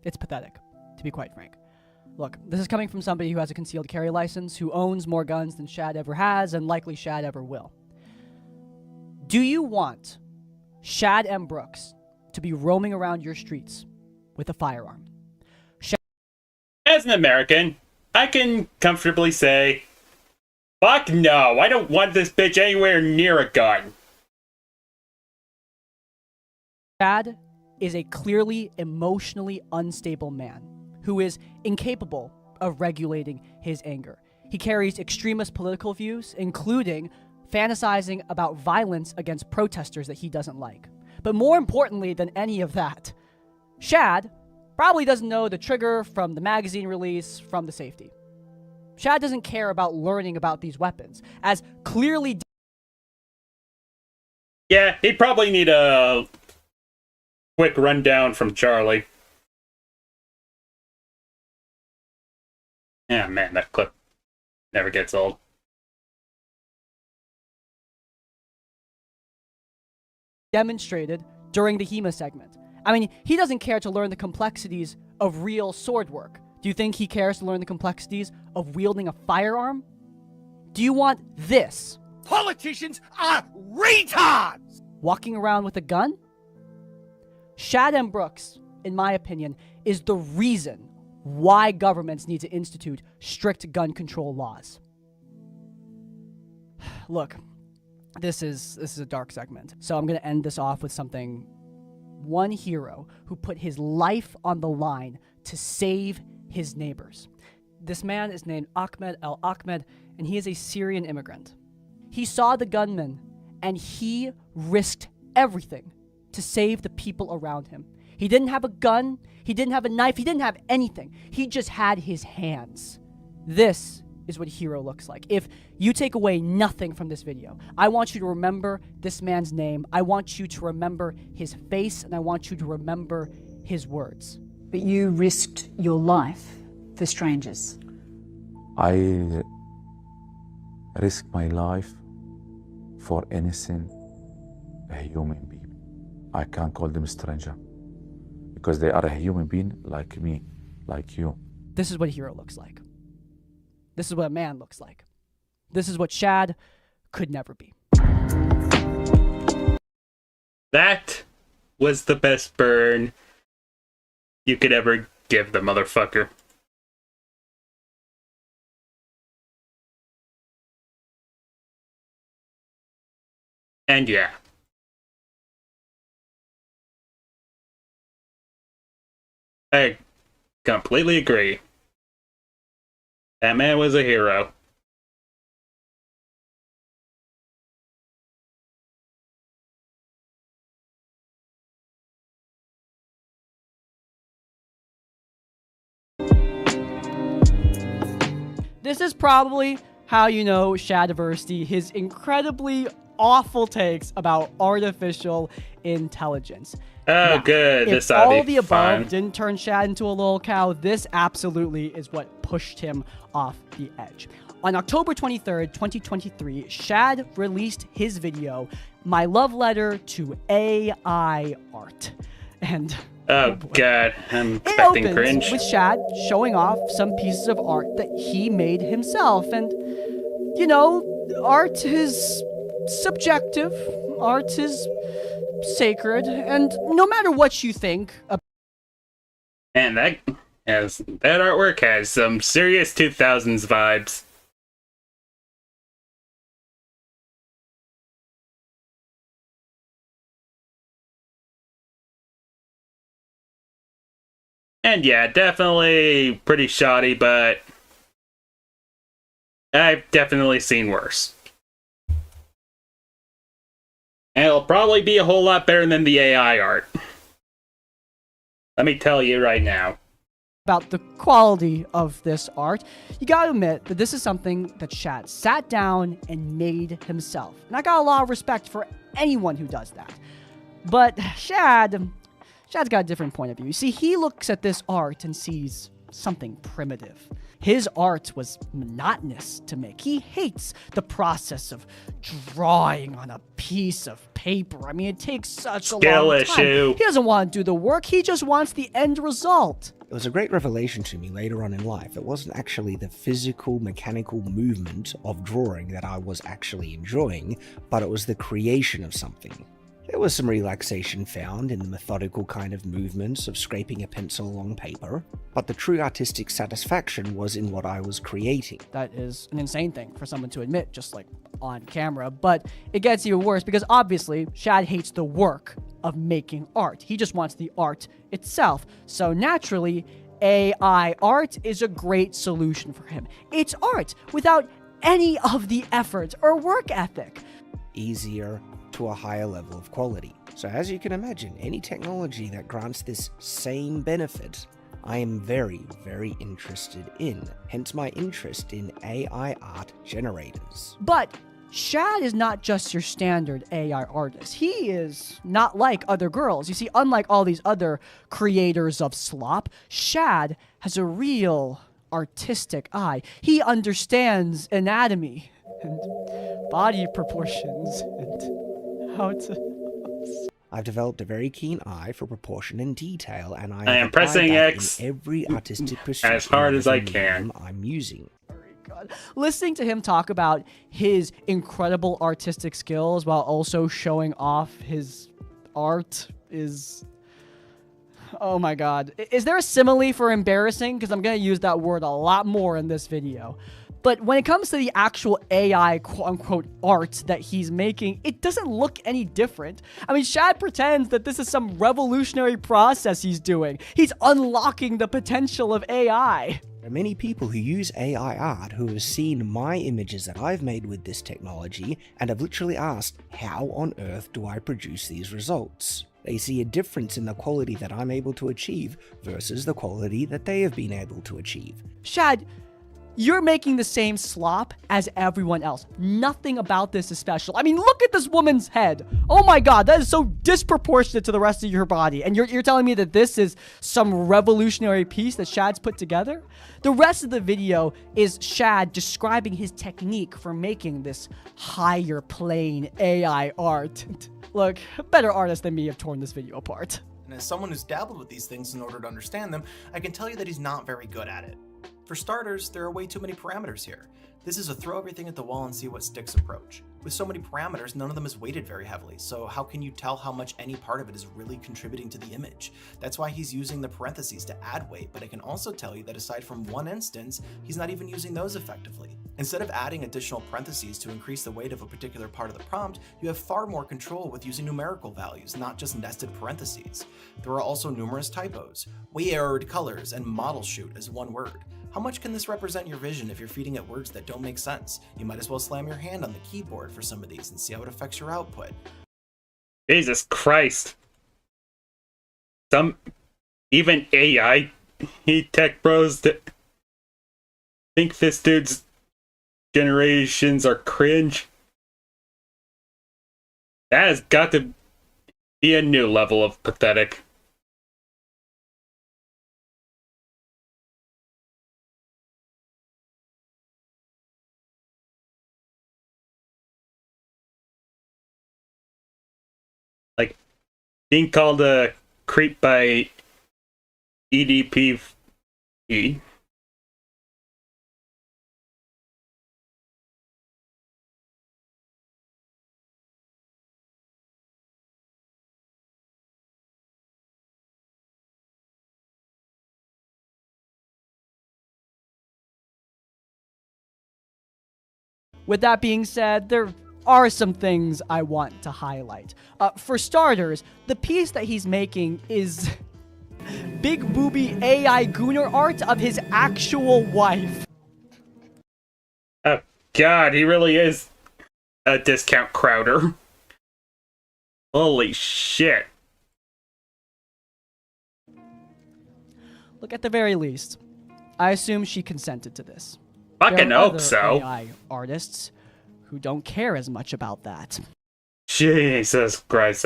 It's pathetic, to be quite frank. Look, this is coming from somebody who has a concealed carry license, who owns more guns than Shad ever has, and likely Shad ever will. Do you want Shad M. Brooks to be roaming around your streets with a firearm? As an American, I can comfortably say, fuck no, I don't want this bitch anywhere near a gun. Shad is a clearly emotionally unstable man who is incapable of regulating his anger. He carries extremist political views, including fantasizing about violence against protesters that he doesn't like. But more importantly than any of that, Shad probably doesn't know the trigger from the magazine release from the safety. Shad doesn't care about learning about these weapons, as clearly... Yeah, he'd probably need a quick rundown from Charlie. Yeah, man, that clip never gets old. Demonstrated during the HEMA segment. I mean, he doesn't care to learn the complexities of real sword work. Do you think he cares to learn the complexities of wielding a firearm? Do you want this? Politicians are retards! Walking around with a gun? Shad M. Brooks, in my opinion, is the reason why governments need to institute strict gun control laws. Look, this is a dark segment, so I'm going to end this off with something. One hero who put his life on the line to save his neighbors. This man is named Ahmed El Ahmed, and he is a Syrian immigrant. He saw the gunman, and he risked everything to save the people around him. He didn't have a gun, he didn't have a knife, he didn't have anything. He just had his hands. This is what hero looks like. If you take away nothing from this video, I want you to remember this man's name, I want you to remember his face, and I want you to remember his words. But you risked your life for strangers. I risked my life for innocent human being. I can't call them stranger because they are a human being like me, like you. This is what a hero looks like. This is what a man looks like. This is what Shad could never be. That was the best burn you could ever give the motherfucker. And yeah. I completely agree. That man was a hero. This is probably how you know Shadiversity, his incredibly awful takes about artificial intelligence. Oh, now, good. If this all the fun. above didn't turn Shad into a lolcow, this absolutely is what pushed him off the edge. On October 23rd, 2023, Shad released his video, My Love Letter to AI Art. And oh god, I'm expecting it opens cringe. with Shad showing off some pieces of art that he made himself. And, you know, art is subjective. Art is sacred. And no matter what you think... And that artwork has some serious 2000s vibes. And yeah, definitely pretty shoddy, but I've definitely seen worse. And it'll probably be a whole lot better than the AI art. Let me tell you right now. About the quality of this art, you gotta admit that this is something that Shad sat down and made himself. And I got a lot of respect for anyone who does that. But Shad's got a different point of view. You see, he looks at this art and sees something primitive. His art was monotonous to make. He hates the process of drawing on a piece of paper. I mean, it takes such a long time. He doesn't want to do the work. He just wants the end result. It was a great revelation to me later on in life. It wasn't actually the physical, mechanical movement of drawing that I was actually enjoying, but it was the creation of something. There was some relaxation found in the methodical kind of movements of scraping a pencil along paper, but the true artistic satisfaction was in what I was creating. That is an insane thing for someone to admit, just like on camera, but it gets even worse because obviously Shad hates the work of making art. He just wants the art itself. So naturally, AI art is a great solution for him. It's art without any of the effort or work ethic. Easier to a higher level of quality. So as you can imagine, any technology that grants this same benefit, I am very, very interested in. Hence my interest in AI art generators. But Shad is not just your standard AI artist. He is not like other girls. You see, unlike all these other creators of slop, Shad has a real artistic eye. He understands anatomy and body proportions and how to... I've developed a very keen eye for proportion and detail, and I am apply pressing that X in every artistic pursuit as hard as I in the can. medium I'm using. Listening to him talk about his incredible artistic skills while also showing off his art is... Oh my god. Is there a simile for embarrassing? Because I'm going to use that word a lot more in this video. But when it comes to the actual AI quote-unquote art that he's making, it doesn't look any different. I mean, Shad pretends that this is some revolutionary process he's doing. He's unlocking the potential of AI. There are many people who use AI art who have seen my images that I've made with this technology and have literally asked, how on earth do I produce these results? They see a difference in the quality that I'm able to achieve versus the quality that they have been able to achieve. Shad, you're making the same slop as everyone else. Nothing about this is special. I mean, look at this woman's head. Oh my god, that is so disproportionate to the rest of your body. And you're telling me that this is some revolutionary piece that Shad's put together? The rest of the video is Shad describing his technique for making this higher plane AI art. Look, better artists than me have torn this video apart. And as someone who's dabbled with these things in order to understand them, I can tell you that he's not very good at it. For starters, there are way too many parameters here. This is a throw everything at the wall and see what sticks approach. With so many parameters, none of them is weighted very heavily, so how can you tell how much any part of it is really contributing to the image? That's why he's using the parentheses to add weight, but I can also tell you that aside from one instance, he's not even using those effectively. Instead of adding additional parentheses to increase the weight of a particular part of the prompt, you have far more control with using numerical values, not just nested parentheses. There are also numerous typos, way-errored colors, and model shoot as one word. How much can this represent your vision if you're feeding it words that don't make sense? You might as well slam your hand on the keyboard for some of these and see how it affects your output. Jesus Christ. Even AI tech bros think this dude's generations are cringe. That has got to be a new level of pathetic. Like, being called a creep by EDP. With that being said, there are some things I want to highlight. For starters, the piece that he's making is big booby AI Gooner art of his actual wife. Oh god, he really is a discount Crowder. Holy shit. Look, at the very least, I assume she consented to this. Fucking There are hope other so. AI artists who don't care as much about that. Jesus Christ.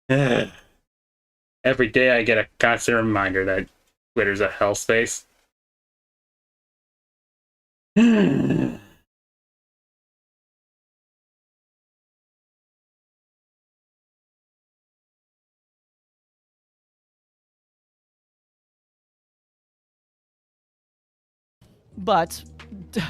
Every day I get a constant reminder that Twitter's a hellspace. but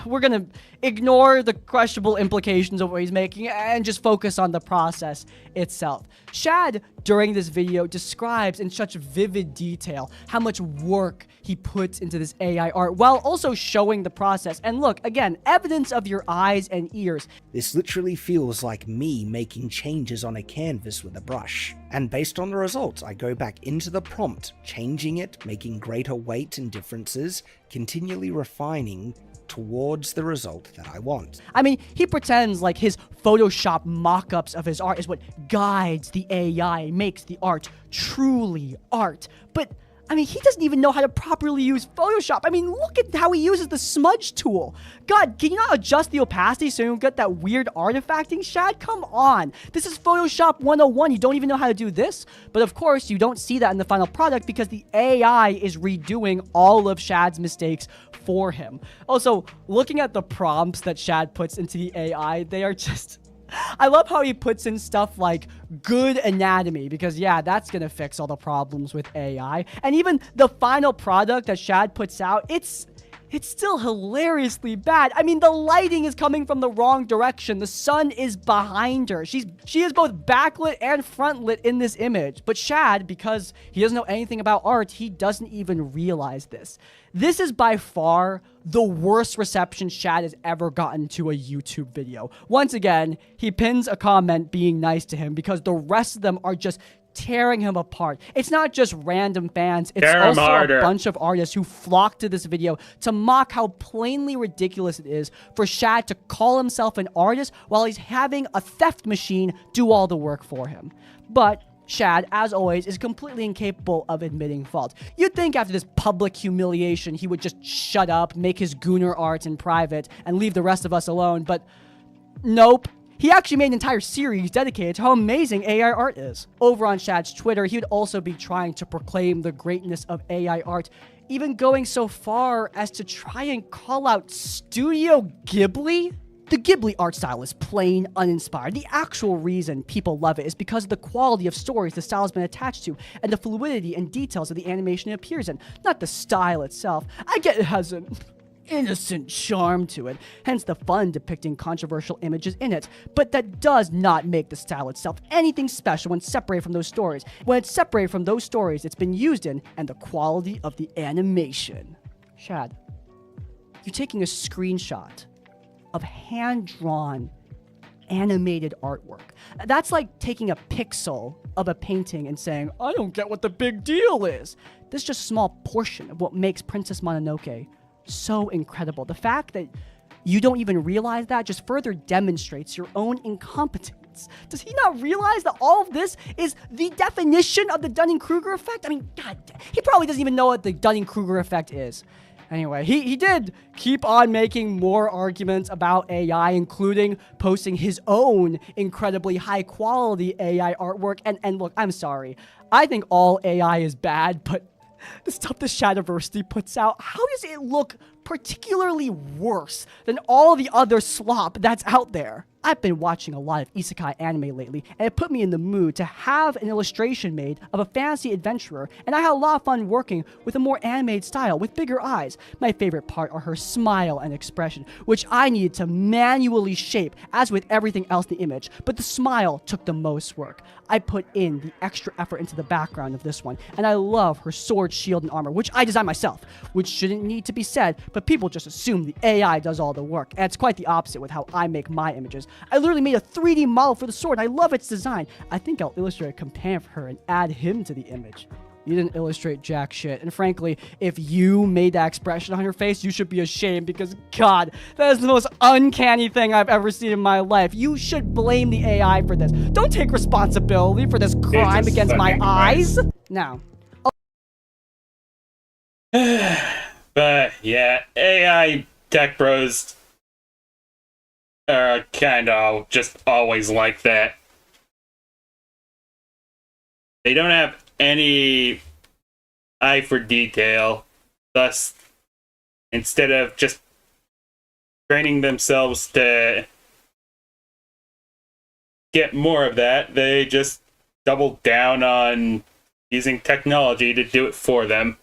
we're gonna ignore the questionable implications of what he's making and just focus on the process itself. Shad, during this video, describes in such vivid detail how much work he puts into this AI art while also showing the process. And look, again, evidence of your eyes and ears. This literally feels like me making changes on a canvas with a brush. And based on the results, I go back into the prompt, changing it, making greater weight and differences, continually refining towards the result that I want. I mean, he pretends like his Photoshop mock-ups of his art is what guides the AI, makes the art truly art. But I mean, he doesn't even know how to properly use Photoshop. I mean, look at how he uses the smudge tool. God, can you not adjust the opacity so you don't get that weird artifacting, Shad? Come on. This is Photoshop 101. You don't even know how to do this? But of course, you don't see that in the final product because the AI is redoing all of Shad's mistakes for him. Also, looking at the prompts that Shad puts into the AI, they are just... I love how he puts in stuff like good anatomy because, yeah, that's going to fix all the problems with AI. And even the final product that Shad puts out, it's still hilariously bad. I mean, the lighting is coming from the wrong direction. The sun is behind her. She is both backlit and frontlit in this image. But Shad, because he doesn't know anything about art, he doesn't even realize this. This is by far the worst reception Shad has ever gotten to a YouTube video. Once again, he pins a comment being nice to him because the rest of them are just tearing him apart. It's not just random fans, it's also a bunch of artists who flock to this video to mock how plainly ridiculous it is for Shad to call himself an artist while he's having a theft machine do all the work for him. But Shad, as always, is completely incapable of admitting fault. You'd think after this public humiliation, he would just shut up, make his Gooner art in private, and leave the rest of us alone, but nope. He actually made an entire series dedicated to how amazing AI art is. Over on Shad's Twitter, he would also be trying to proclaim the greatness of AI art, even going so far as to try and call out Studio Ghibli. The Ghibli art style is plain, uninspired. The actual reason people love it is because of the quality of stories the style has been attached to, and the fluidity and details of the animation it appears in, not the style itself. I get it has an innocent charm to it, hence the fun depicting controversial images in it, but that does not make the style itself anything special when separated from those stories. When it's separated from those stories it's been used in, and the quality of the animation. Shad, you're taking a screenshot of hand-drawn animated artwork. That's like taking a pixel of a painting and saying, I don't get what the big deal is. This is just a small portion of what makes Princess Mononoke so incredible. The fact that you don't even realize that just further demonstrates your own incompetence. Does he not realize that all of this is the definition of the Dunning-Kruger effect? I mean, God, he probably doesn't even know what the Dunning-Kruger effect is. Anyway, he did keep on making more arguments about AI, including posting his own incredibly high-quality AI artwork. And look, I'm sorry. I think all AI is bad, but the stuff the Shadiversity puts out, how does it look particularly worse than all the other slop that's out there? I've been watching a lot of isekai anime lately, and it put me in the mood to have an illustration made of a fantasy adventurer, and I had a lot of fun working with a more animated style with bigger eyes. My favorite part are her smile and expression, which I needed to manually shape, as with everything else in the image, but the smile took the most work. I put in the extra effort into the background of this one, and I love her sword, shield, and armor, which I designed myself, which shouldn't need to be said, but people just assume the AI does all the work, and it's quite the opposite with how I make my images. I literally made a 3D model for the sword, and I love its design. I think I'll illustrate a companion for her and add him to the image. You didn't illustrate jack shit, and frankly, if you made that expression on her face, you should be ashamed because, God, that is the most uncanny thing I've ever seen in my life. You should blame the AI for this. Don't take responsibility for this crime against my eyes. Now. But, yeah, AI tech bros are kind of just always like that. They don't have any eye for detail, thus, instead of just training themselves to get more of that, they just double down on using technology to do it for them.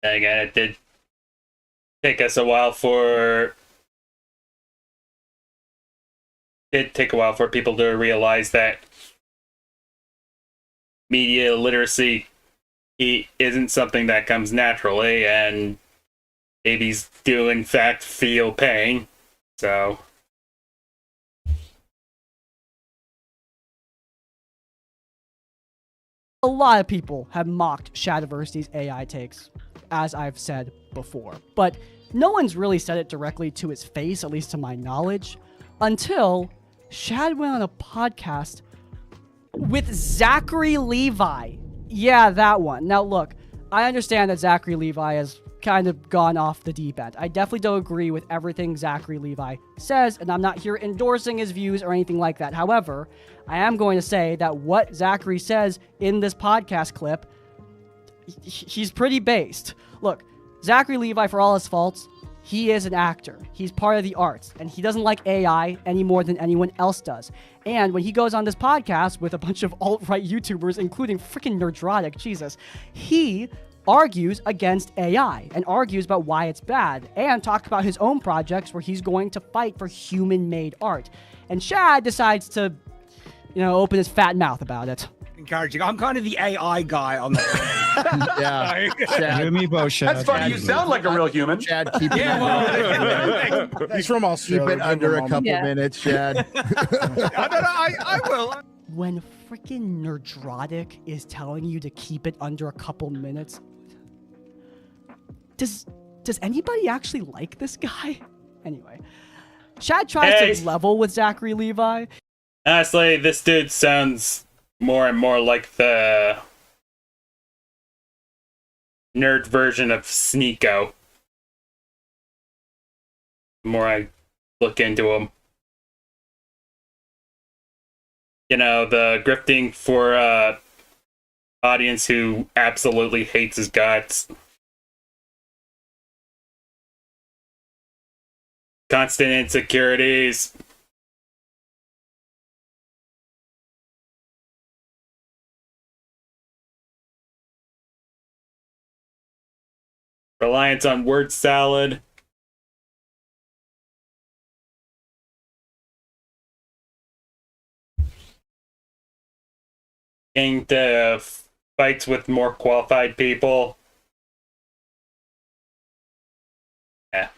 And again, it did take us a while for people to realize that media literacy isn't something that comes naturally, and babies do in fact feel pain. So a lot of people have mocked Shadiversity's AI takes, as I've said before, but no one's really said it directly to his face, at least to my knowledge, until Shad went on a podcast with Zachary Levi. Yeah, that one. Now look, I understand that Zachary Levi has kind of gone off the deep end. I definitely don't agree with everything Zachary Levi says, and I'm not here endorsing his views or anything like that. However, I am going to say that what Zachary says in this podcast clip, he's pretty based. Look, Zachary Levi, for all his faults, he is an actor. He's part of the arts, and he doesn't like AI any more than anyone else does. And when he goes on this podcast with a bunch of alt-right YouTubers, including freaking Nerdrotic, Jesus, he argues against AI and argues about why it's bad and talks about his own projects where he's going to fight for human-made art. And Shad decides to, open his fat mouth about it. Encouraging. I'm kind of the AI guy on the Yeah. Chad. You and me both, Shad. That's funny. You sound like a real human. Chad, keep it He's from Australia. Keep it under a couple minutes, Shad. I will. When freaking Nerdrotic is telling you to keep it under a couple minutes, does anybody actually like this guy? Anyway, Shad tries to level with Zachary Levi. Honestly, this dude sounds more and more like the nerd version of Sneeko. The more I look into him. The grifting for audience who absolutely hates his guts. Constant insecurities. Reliance on word salad. Getting to fights with more qualified people. Yeah.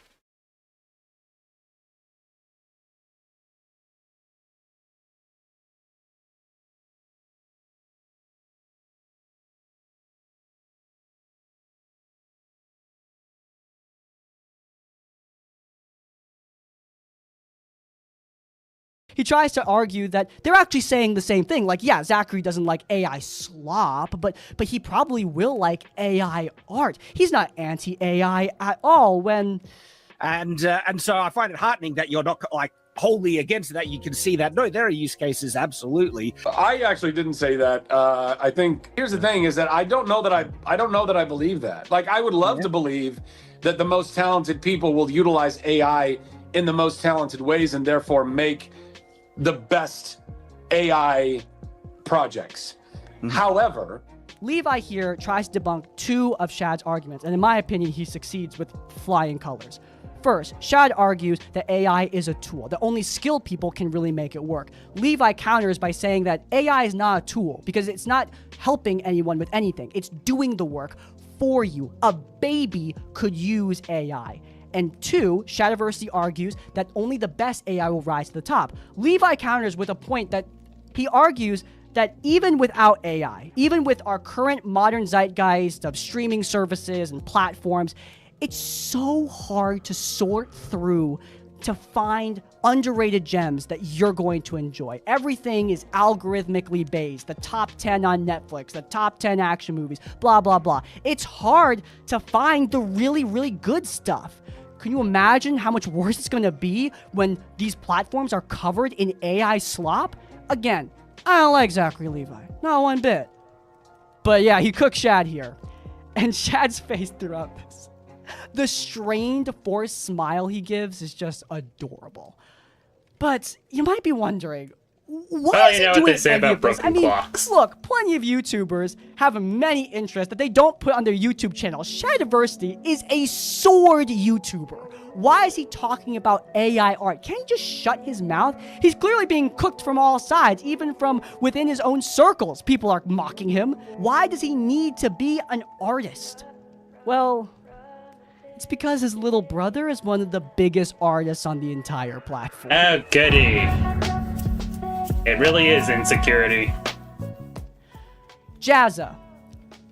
He tries to argue that they're actually saying the same thing. Like, yeah, Zachary doesn't like AI slop, but he probably will like AI art. He's not anti-AI at all when... And so I find it heartening that you're not wholly against that. You can see that. No, there are use cases, absolutely. I actually didn't say that. I think here's the thing: is that I don't know that I believe that. Like, I would love to believe that the most talented people will utilize AI in the most talented ways, and therefore make the best AI projects. However, Levi here tries to debunk two of Shad's arguments, and in my opinion, he succeeds with flying colors. First, Shad argues that AI is a tool, that only skilled people can really make it work. Levi counters by saying that AI is not a tool because it's not helping anyone with anything. It's doing the work for you. A baby could use AI. And two, Shadiversity argues that only the best AI will rise to the top. Levi counters with a point that he argues that even without AI, even with our current modern zeitgeist of streaming services and platforms, it's so hard to sort through to find underrated gems that you're going to enjoy. Everything is algorithmically based. The top 10 on Netflix, the top 10 action movies, blah, blah, blah. It's hard to find the really, really good stuff. Can you imagine how much worse it's going to be when these platforms are covered in AI slop? Again, I don't like Zachary Levi. Not one bit. But yeah, he cooked Shad here. And Shad's face throughout this. The strained, forced smile he gives is just adorable. But you might be wondering, Why Well, is you know he what doing they say any about of this? broken clocks. Look, plenty of YouTubers have many interests that they don't put on their YouTube channel. Shadiversity is a sword YouTuber. Why is he talking about AI art? Can't he just shut his mouth? He's clearly being cooked from all sides, even from within his own circles. People are mocking him. Why does he need to be an artist? Well, it's because his little brother is one of the biggest artists on the entire platform. Oh, goody. It really is insecurity. Jazza.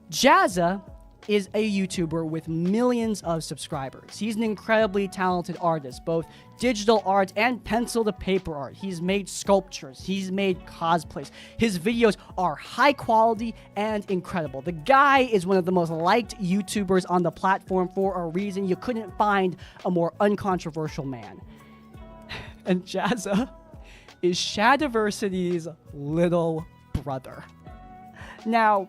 Jazza is a YouTuber with millions of subscribers. He's an incredibly talented artist, both digital art and pencil to paper art. He's made sculptures, he's made cosplays. His videos are high quality and incredible. The guy is one of the most liked YouTubers on the platform for a reason. You couldn't find a more uncontroversial man. And Jazza is Shadiversity's little brother. Now,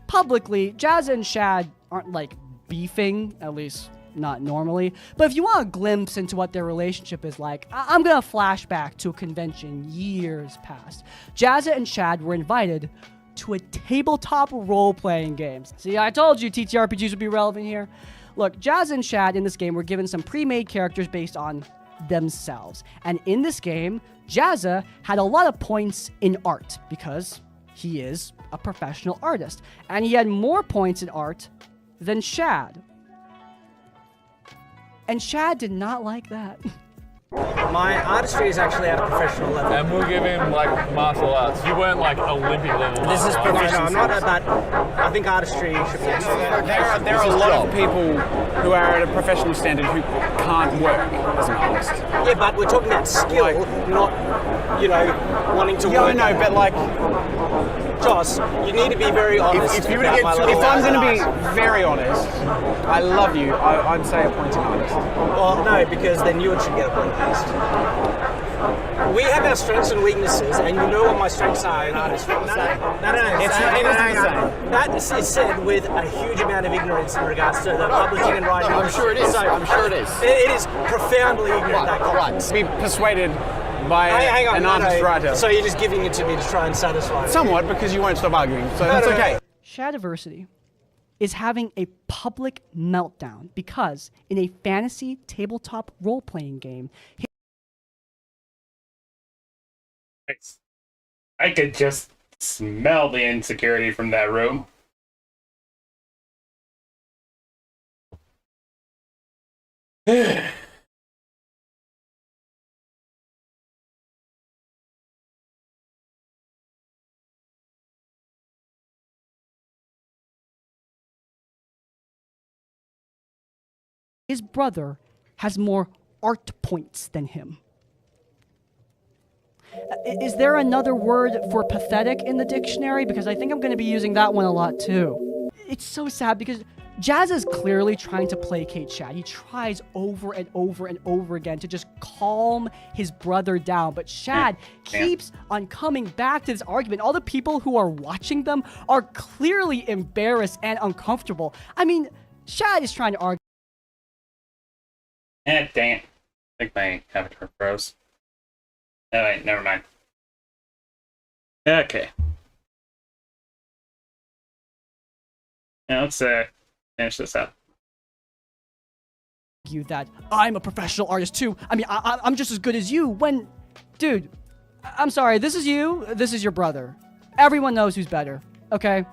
publicly, Jazza and Shad aren't like beefing, at least not normally. But if you want a glimpse into what their relationship is like, I'm gonna flash back to a convention years past. Jazza and Shad were invited to a tabletop role-playing game. See, I told you TTRPGs would be relevant here. Look, Jazza and Shad in this game were given some pre-made characters based on themselves. And in this game, Jazza had a lot of points in art because he is a professional artist. And he had more points in art than Shad. And Shad did not like that. My artistry is actually at a professional level. And we'll give him like martial arts. You weren't like Olympic level. This is professional. I'm not about. I think artistry should be. There are a lot of people who are at a professional standard who can't work as an artist. Yeah, but we're talking about skill, not wanting to. Yeah, work. I know, but like. Joss, you need to be very honest. If I'm going to be very honest, I love you. I'd say a pointing artist. Well, no, because then you should get a point at least. We have our strengths and weaknesses, and you know what my strengths are in artist. No. That is said with a huge amount of ignorance in regards to the publishing and writing. I'm sure it is. So, I'm sure it is. It is profoundly ignorant, that concept. Be persuaded by an artist writer. So you're just giving it to me to try and satisfy me? Somewhat, because you won't stop arguing, so that's okay. Shadiversity is having a public meltdown because in a fantasy tabletop role-playing game, I could just smell the insecurity from that room. his brother has more art points than him. Is there another word for pathetic in the dictionary? Because I think I'm going to be using that one a lot too. It's so sad because Jazz is clearly trying to placate Shad. He tries over and over and over again to just calm his brother down. But Shad keeps on coming back to this argument. All the people who are watching them are clearly embarrassed and uncomfortable. I mean, Shad is trying to argue. Dang it. I think my avatar froze. Oh, wait, never mind. Okay. Now let's finish this up. You that I'm a professional artist too. I mean, I'm just as good as you. When, dude, I'm sorry. This is you. This is your brother. Everyone knows who's better. Okay,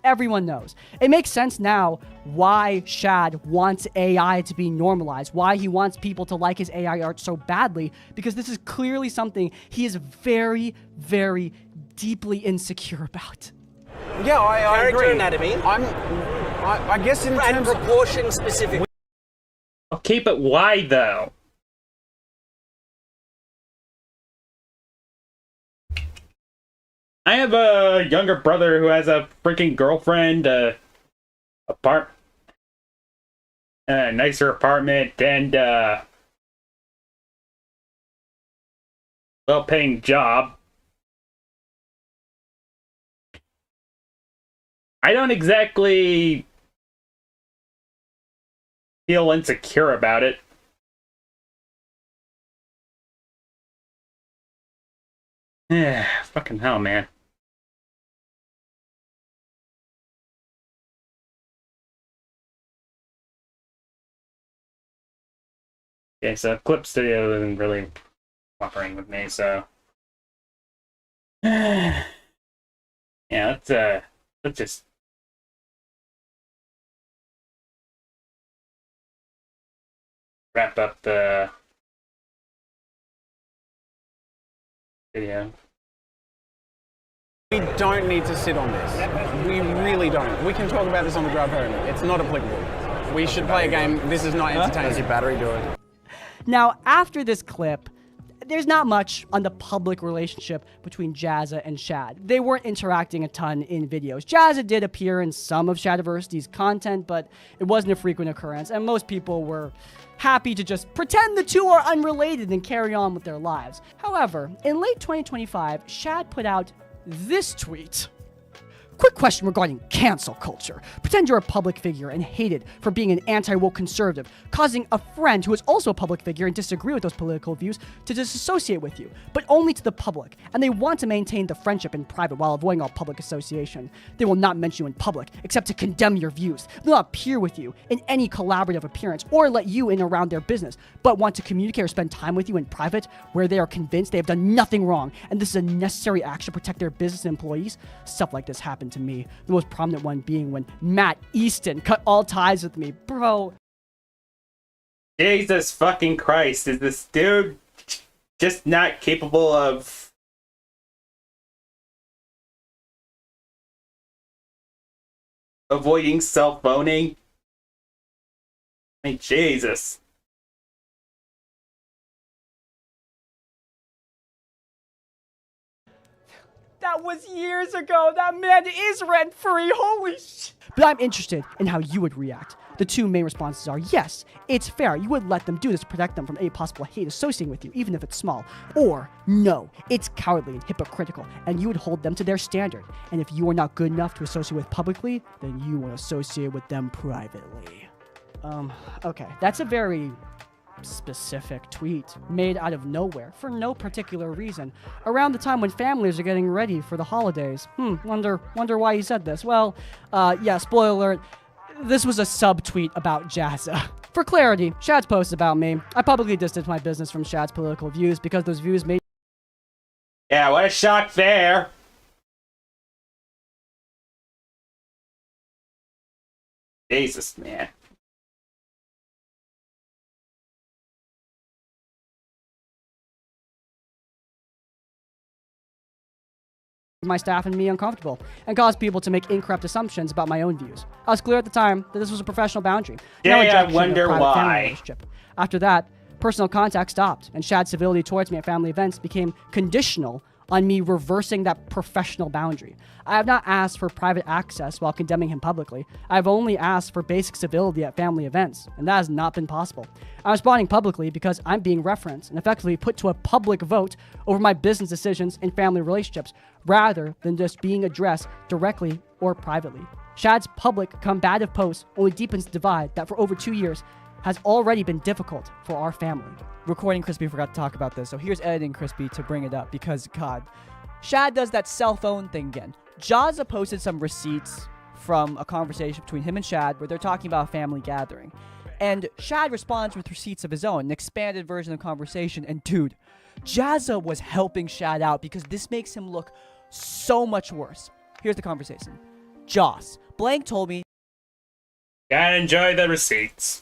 everyone knows. It makes sense now why Shad wants AI to be normalized. Why he wants people to like his AI art so badly. Because this is clearly something he is very, very deeply insecure about. Yeah, I Character agree. anatomy. I guess in terms of proportion specific. I'll keep it wide though. I have a younger brother who has a freaking girlfriend, a nicer apartment, and well-paying job. I don't exactly feel insecure about it. Yeah, fucking hell, man. Okay, so Clip Studio isn't really cooperating with me, so yeah, let's just wrap up the video. We don't need to sit on this. We really don't. We can talk about this on the drive home. It's not applicable. We should play a game. This is not entertaining. How's your battery doing? Now, after this clip, there's not much on the public relationship between Jazza and Shad. They weren't interacting a ton in videos. Jazza did appear in some of Shadiversity's content, but it wasn't a frequent occurrence, and most people were happy to just pretend the two are unrelated and carry on with their lives. However, in late 2025, Shad put out this tweet. Quick question regarding cancel culture. Pretend you're a public figure and hated for being an anti-woke conservative, causing a friend who is also a public figure and disagree with those political views to disassociate with you, but only to the public, and they want to maintain the friendship in private while avoiding all public association. They will not mention you in public, except to condemn your views. They'll not appear with you in any collaborative appearance or let you in around their business, but want to communicate or spend time with you in private where they are convinced they have done nothing wrong, and this is a necessary action to protect their business and employees. Stuff like this happened to me. The most prominent one being when Matt Easton cut all ties with me. Bro. Jesus fucking Christ, is this dude just not capable of avoiding self-owning? I mean, Jesus. That was years ago. That man is rent-free. Holy sh... But I'm interested in how you would react. The two main responses are, yes, it's fair. You would let them do this to protect them from any possible hate associating with you, even if it's small. Or, no, it's cowardly and hypocritical, and you would hold them to their standard. And if you are not good enough to associate with publicly, then you want to associate with them privately. Okay, that's a very specific tweet made out of nowhere for no particular reason around the time when families are getting ready for the holidays. Wonder why he said this. Well, yeah, spoiler alert, this was a sub-tweet about Jazza. For clarity, Shad's post about me. I publicly distanced my business from Shad's political views because those views made... Yeah, what a shock there. Jesus, man. my staff and me uncomfortable and caused people to make incorrect assumptions about my own views. I was clear at the time that this was a professional boundary. Yeah, I wonder why. After that, personal contact stopped, and Shad's civility towards me at family events became conditional on me reversing that professional boundary. I have not asked for private access while condemning him publicly. I've only asked for basic civility at family events, and that has not been possible. I'm responding publicly because I'm being referenced and effectively put to a public vote over my business decisions and family relationships, rather than just being addressed directly or privately. Shad's public combative post only deepens the divide that for over 2 years has already been difficult for our family. Recording Crispy forgot to talk about this, so here's editing Crispy to bring it up because, God, Shad does that cell phone thing again. Jazza posted some receipts from a conversation between him and Shad where they're talking about a family gathering. And Shad responds with receipts of his own, an expanded version of the conversation. And dude, Jazza was helping Shad out because this makes him look so much worse. Here's the conversation. Joss, Blank told me... Gotta enjoy the receipts.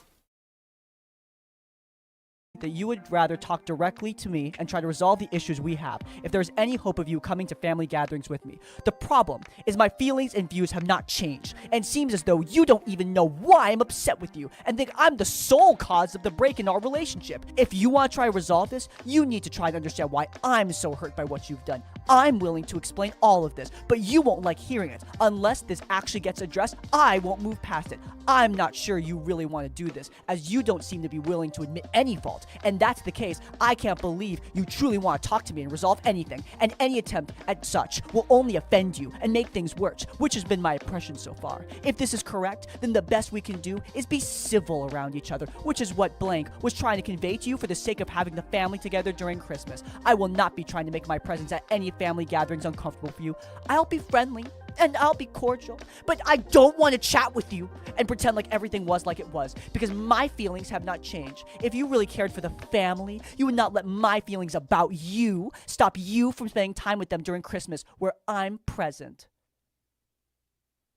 ...that you would rather talk directly to me and try to resolve the issues we have if there's any hope of you coming to family gatherings with me. The problem is my feelings and views have not changed, and seems as though you don't even know why I'm upset with you and think I'm the sole cause of the break in our relationship. If you want to try to resolve this, you need to try to understand why I'm so hurt by what you've done. I'm willing to explain all of this, but you won't like hearing it. Unless this actually gets addressed, I won't move past it. I'm not sure you really want to do this, as you don't seem to be willing to admit any fault. fault. And that's the case. I can't believe you truly want to talk to me and resolve anything. And any attempt at such will only offend you and make things worse, which has been my impression so far. If this is correct, then the best we can do is be civil around each other, which is what Blank was trying to convey to you for the sake of having the family together during Christmas. I will not be trying to make my presence at any family gatherings uncomfortable for you. I'll be friendly and I'll be cordial, but I don't want to chat with you and pretend like everything was like it was, because my feelings have not changed. If you really cared for the family, you would not let my feelings about you stop you from spending time with them during Christmas where I'm present.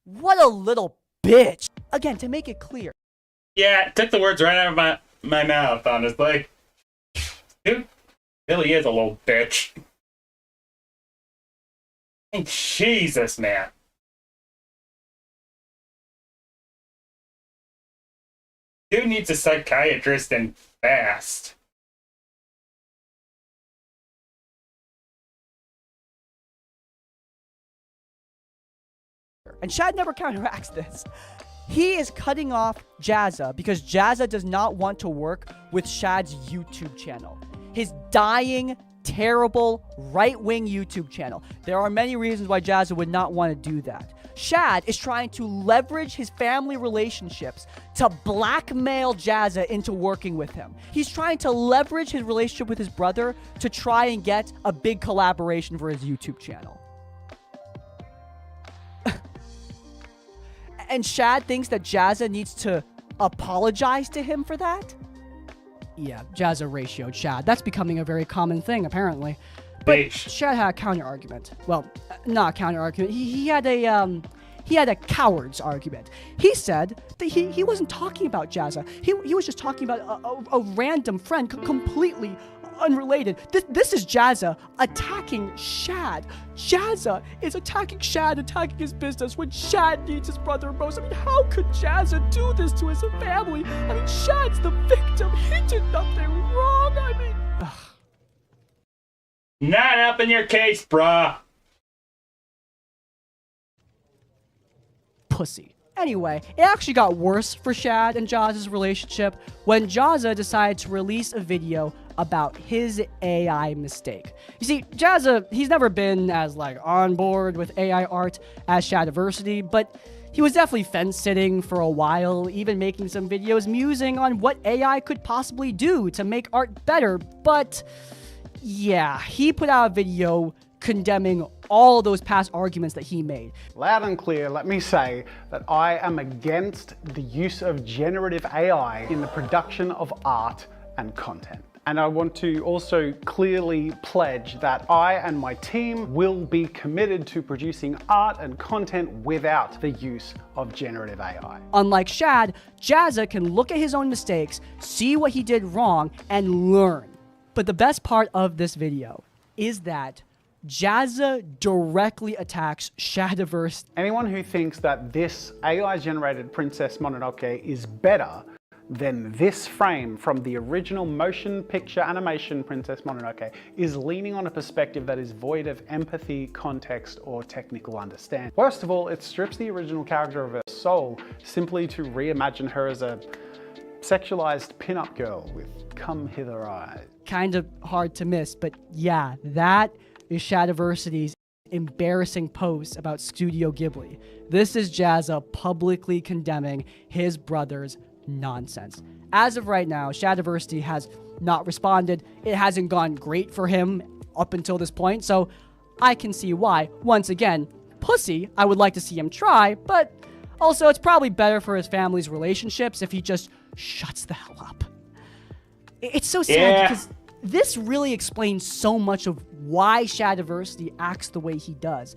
What a little bitch. Again, to make it clear. Yeah, took the words right out of my mouth, honestly. Dude really is a little bitch. And Jesus, man. Dude needs a psychiatrist and fast. And Shad never counteracts this. He is cutting off Jazza because Jazza does not want to work with Shad's YouTube channel. His dying, terrible, right-wing YouTube channel. There are many reasons why Jazza would not want to do that. Shad is trying to leverage his family relationships to blackmail Jazza into working with him. He's trying to leverage his relationship with his brother to try and get a big collaboration for his YouTube channel. And Shad thinks that Jazza needs to apologize to him for that? Yeah, Jazza ratioed Shad. That's becoming a very common thing, apparently. But Shad had a counter-argument. Well, not a counter-argument. He had a coward's argument. He said that he wasn't talking about Jazza. He was just talking about a random friend, completely unrelated. This is Jazza attacking Shad. Jazza is attacking Shad, attacking his business when Shad needs his brother most. I mean, how could Jazza do this to his family? I mean, Shad's the victim. He did nothing wrong. I mean... Ugh. Not up in your case, brah. Pussy. Anyway, it actually got worse for Shad and Jazza's relationship when Jazza decided to release a video about his AI mistake. You see, Jazza, he's never been as on board with AI art as Shadiversity, but he was definitely fence-sitting for a while, even making some videos musing on what AI could possibly do to make art better. But yeah, he put out a video condemning all those past arguments that he made. Loud and clear, let me say that I am against the use of generative AI in the production of art and content. And I want to also clearly pledge that I and my team will be committed to producing art and content without the use of generative AI. Unlike Shad, Jazza can look at his own mistakes, see what he did wrong, and learn. But the best part of this video is that Jazza directly attacks Shadiversity. Anyone who thinks that this AI-generated Princess Mononoke is better than this frame from the original motion picture animation Princess Mononoke is leaning on a perspective that is void of empathy, context, or technical understanding. Worst of all, it strips the original character of her soul simply to reimagine her as a sexualized pin-up girl with come hither eyes. Kind of hard to miss, but yeah, that is Shadiversity's embarrassing post about Studio Ghibli. This is Jazza publicly condemning his brother's nonsense. As of right now, Shadiversity has not responded. It hasn't gone great for him up until this point, so I can see why. Once again, pussy, I would like to see him try, but also it's probably better for his family's relationships if he just shuts the hell up. It's so sad because this really explains so much of why Shadiversity acts the way he does.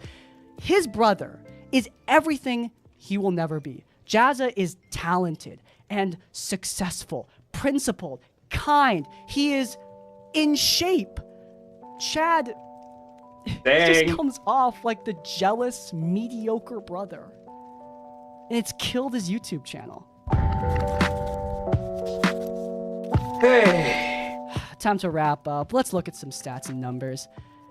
His brother is everything he will never be. Jazza is talented and successful, principled, kind. He is in shape. Shad just comes off like the jealous, mediocre brother. And it's killed his YouTube channel. Hey. Time to wrap up. Let's look at some stats and numbers.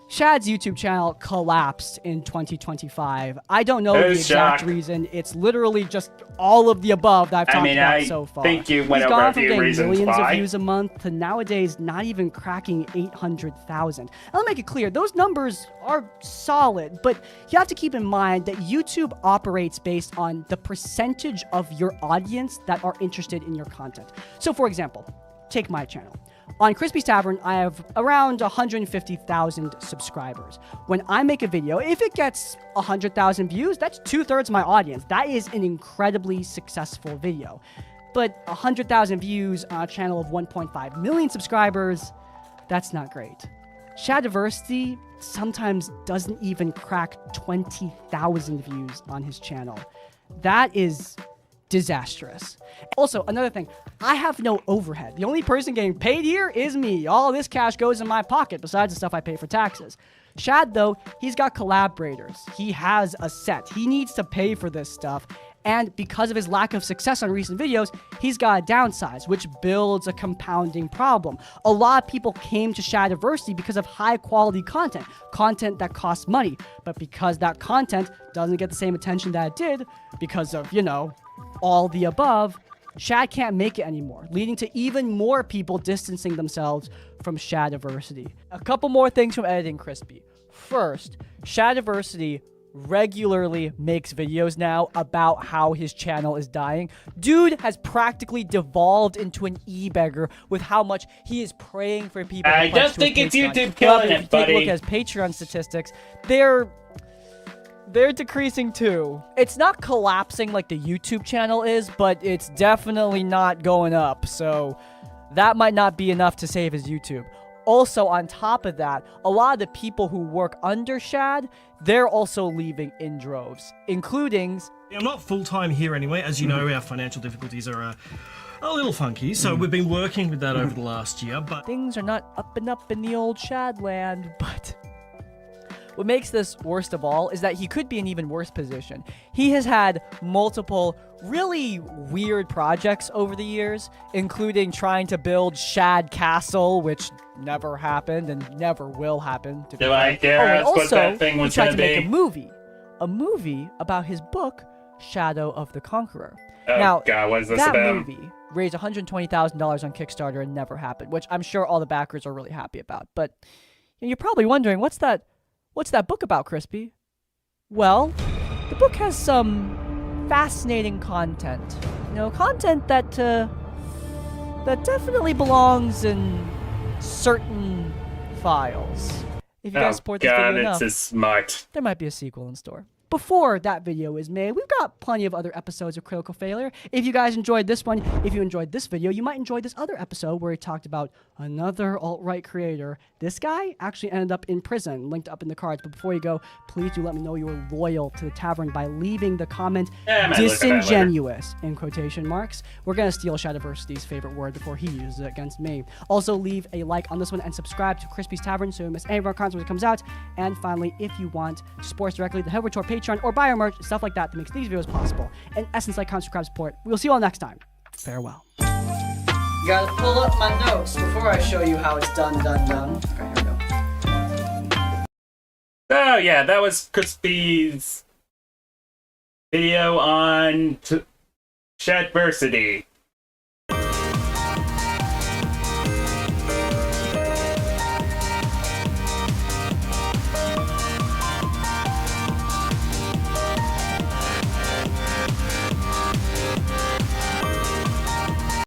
Shad's YouTube channel collapsed in 2025. I don't know the Who's exact shocked? reason. It's literally just all of the above that I've talked about so far. think you went He's over gone a from few getting reasons millions why. of views a month to nowadays not even cracking 800,000. I'll make it clear, those numbers are solid, but you have to keep in mind that YouTube operates based on the percentage of your audience that are interested in your content. So for example, take my channel. On Crispy's Tavern, I have around 150,000 subscribers. When I make a video, if it gets 100,000 views, that's 2/3 of my audience. That is an incredibly successful video. But 100,000 views on a channel of 1.5 million subscribers, that's not great. Shadiversity sometimes doesn't even crack 20,000 views on his channel. That is disastrous. Also, another thing, I have no overhead. The only person getting paid here is me. All this cash goes in my pocket besides the stuff I pay for taxes. Shad, though, he's got collaborators. He has a set. He needs to pay for this stuff. And because of his lack of success on recent videos, he's got to downsize, which builds a compounding problem. A lot of people came to Shadiversity because of high quality content, content that costs money. But because that content doesn't get the same attention that it did, because of, you know, all the above, Shad can't make it anymore, leading to even more people distancing themselves from Shadiversity. A couple more things from Editing Crispy. First, Shadiversity regularly makes videos now about how his channel is dying. Dude has practically devolved into an e-beggar with how much he is praying for people. I to just pledge to his think it's Patreon. YouTube killing However, it, if you take a buddy. look at his Patreon statistics, they're decreasing too. It's not collapsing like the YouTube channel is, but it's definitely not going up. So that might not be enough to save his YouTube. Also, on top of that, a lot of the people who work under Shad, they're also leaving in droves, including... I'm not full-time here anyway. As you know, our financial difficulties are a little funky, so we've been working with that over the last year, but... Things are not up and up in the old Shadland, but... What makes this worst of all is that he could be in even worse position. He has had multiple really weird projects over the years, including trying to build Shad Castle, which never happened and never will happen. To be Do I frank. care and ask what also, that thing was he tried gonna to make be? a movie about his book, Shadow of the Conqueror. Oh, now, God, what is this that about? movie raised $120,000 on Kickstarter and never happened, which I'm sure all the backers are really happy about. But you're probably wondering, what's that book about, Crispy? Well, the book has some fascinating content. You know, content that definitely belongs in certain files. If you guys support this God, video it's enough, smart. there might be a sequel in store. Before that video is made, we've got plenty of other episodes of Critical Failure. If you guys enjoyed this one, if you enjoyed this video, you might enjoy this other episode where he talked about another alt-right creator. This guy actually ended up in prison, linked up in the cards. But before you go, please do let me know you're loyal to the Tavern by leaving the comment Yeah, I might look at that later. disingenuous in quotation marks. We're going to steal Shadiversity's favorite word before he uses it against me. Also, leave a like on this one and subscribe to Crispy's Tavern so you don't miss any of our content when it comes out. And finally, if you want to support us directly, head over to our Patreon or buy our merch, stuff like that makes these videos possible. In essence, like, comment, subscribe, support. We'll see you all next time. Farewell. You gotta pull up my notes before I show you how it's done. Okay, here we go. Oh, yeah, that was Crispy's video on Shadiversity.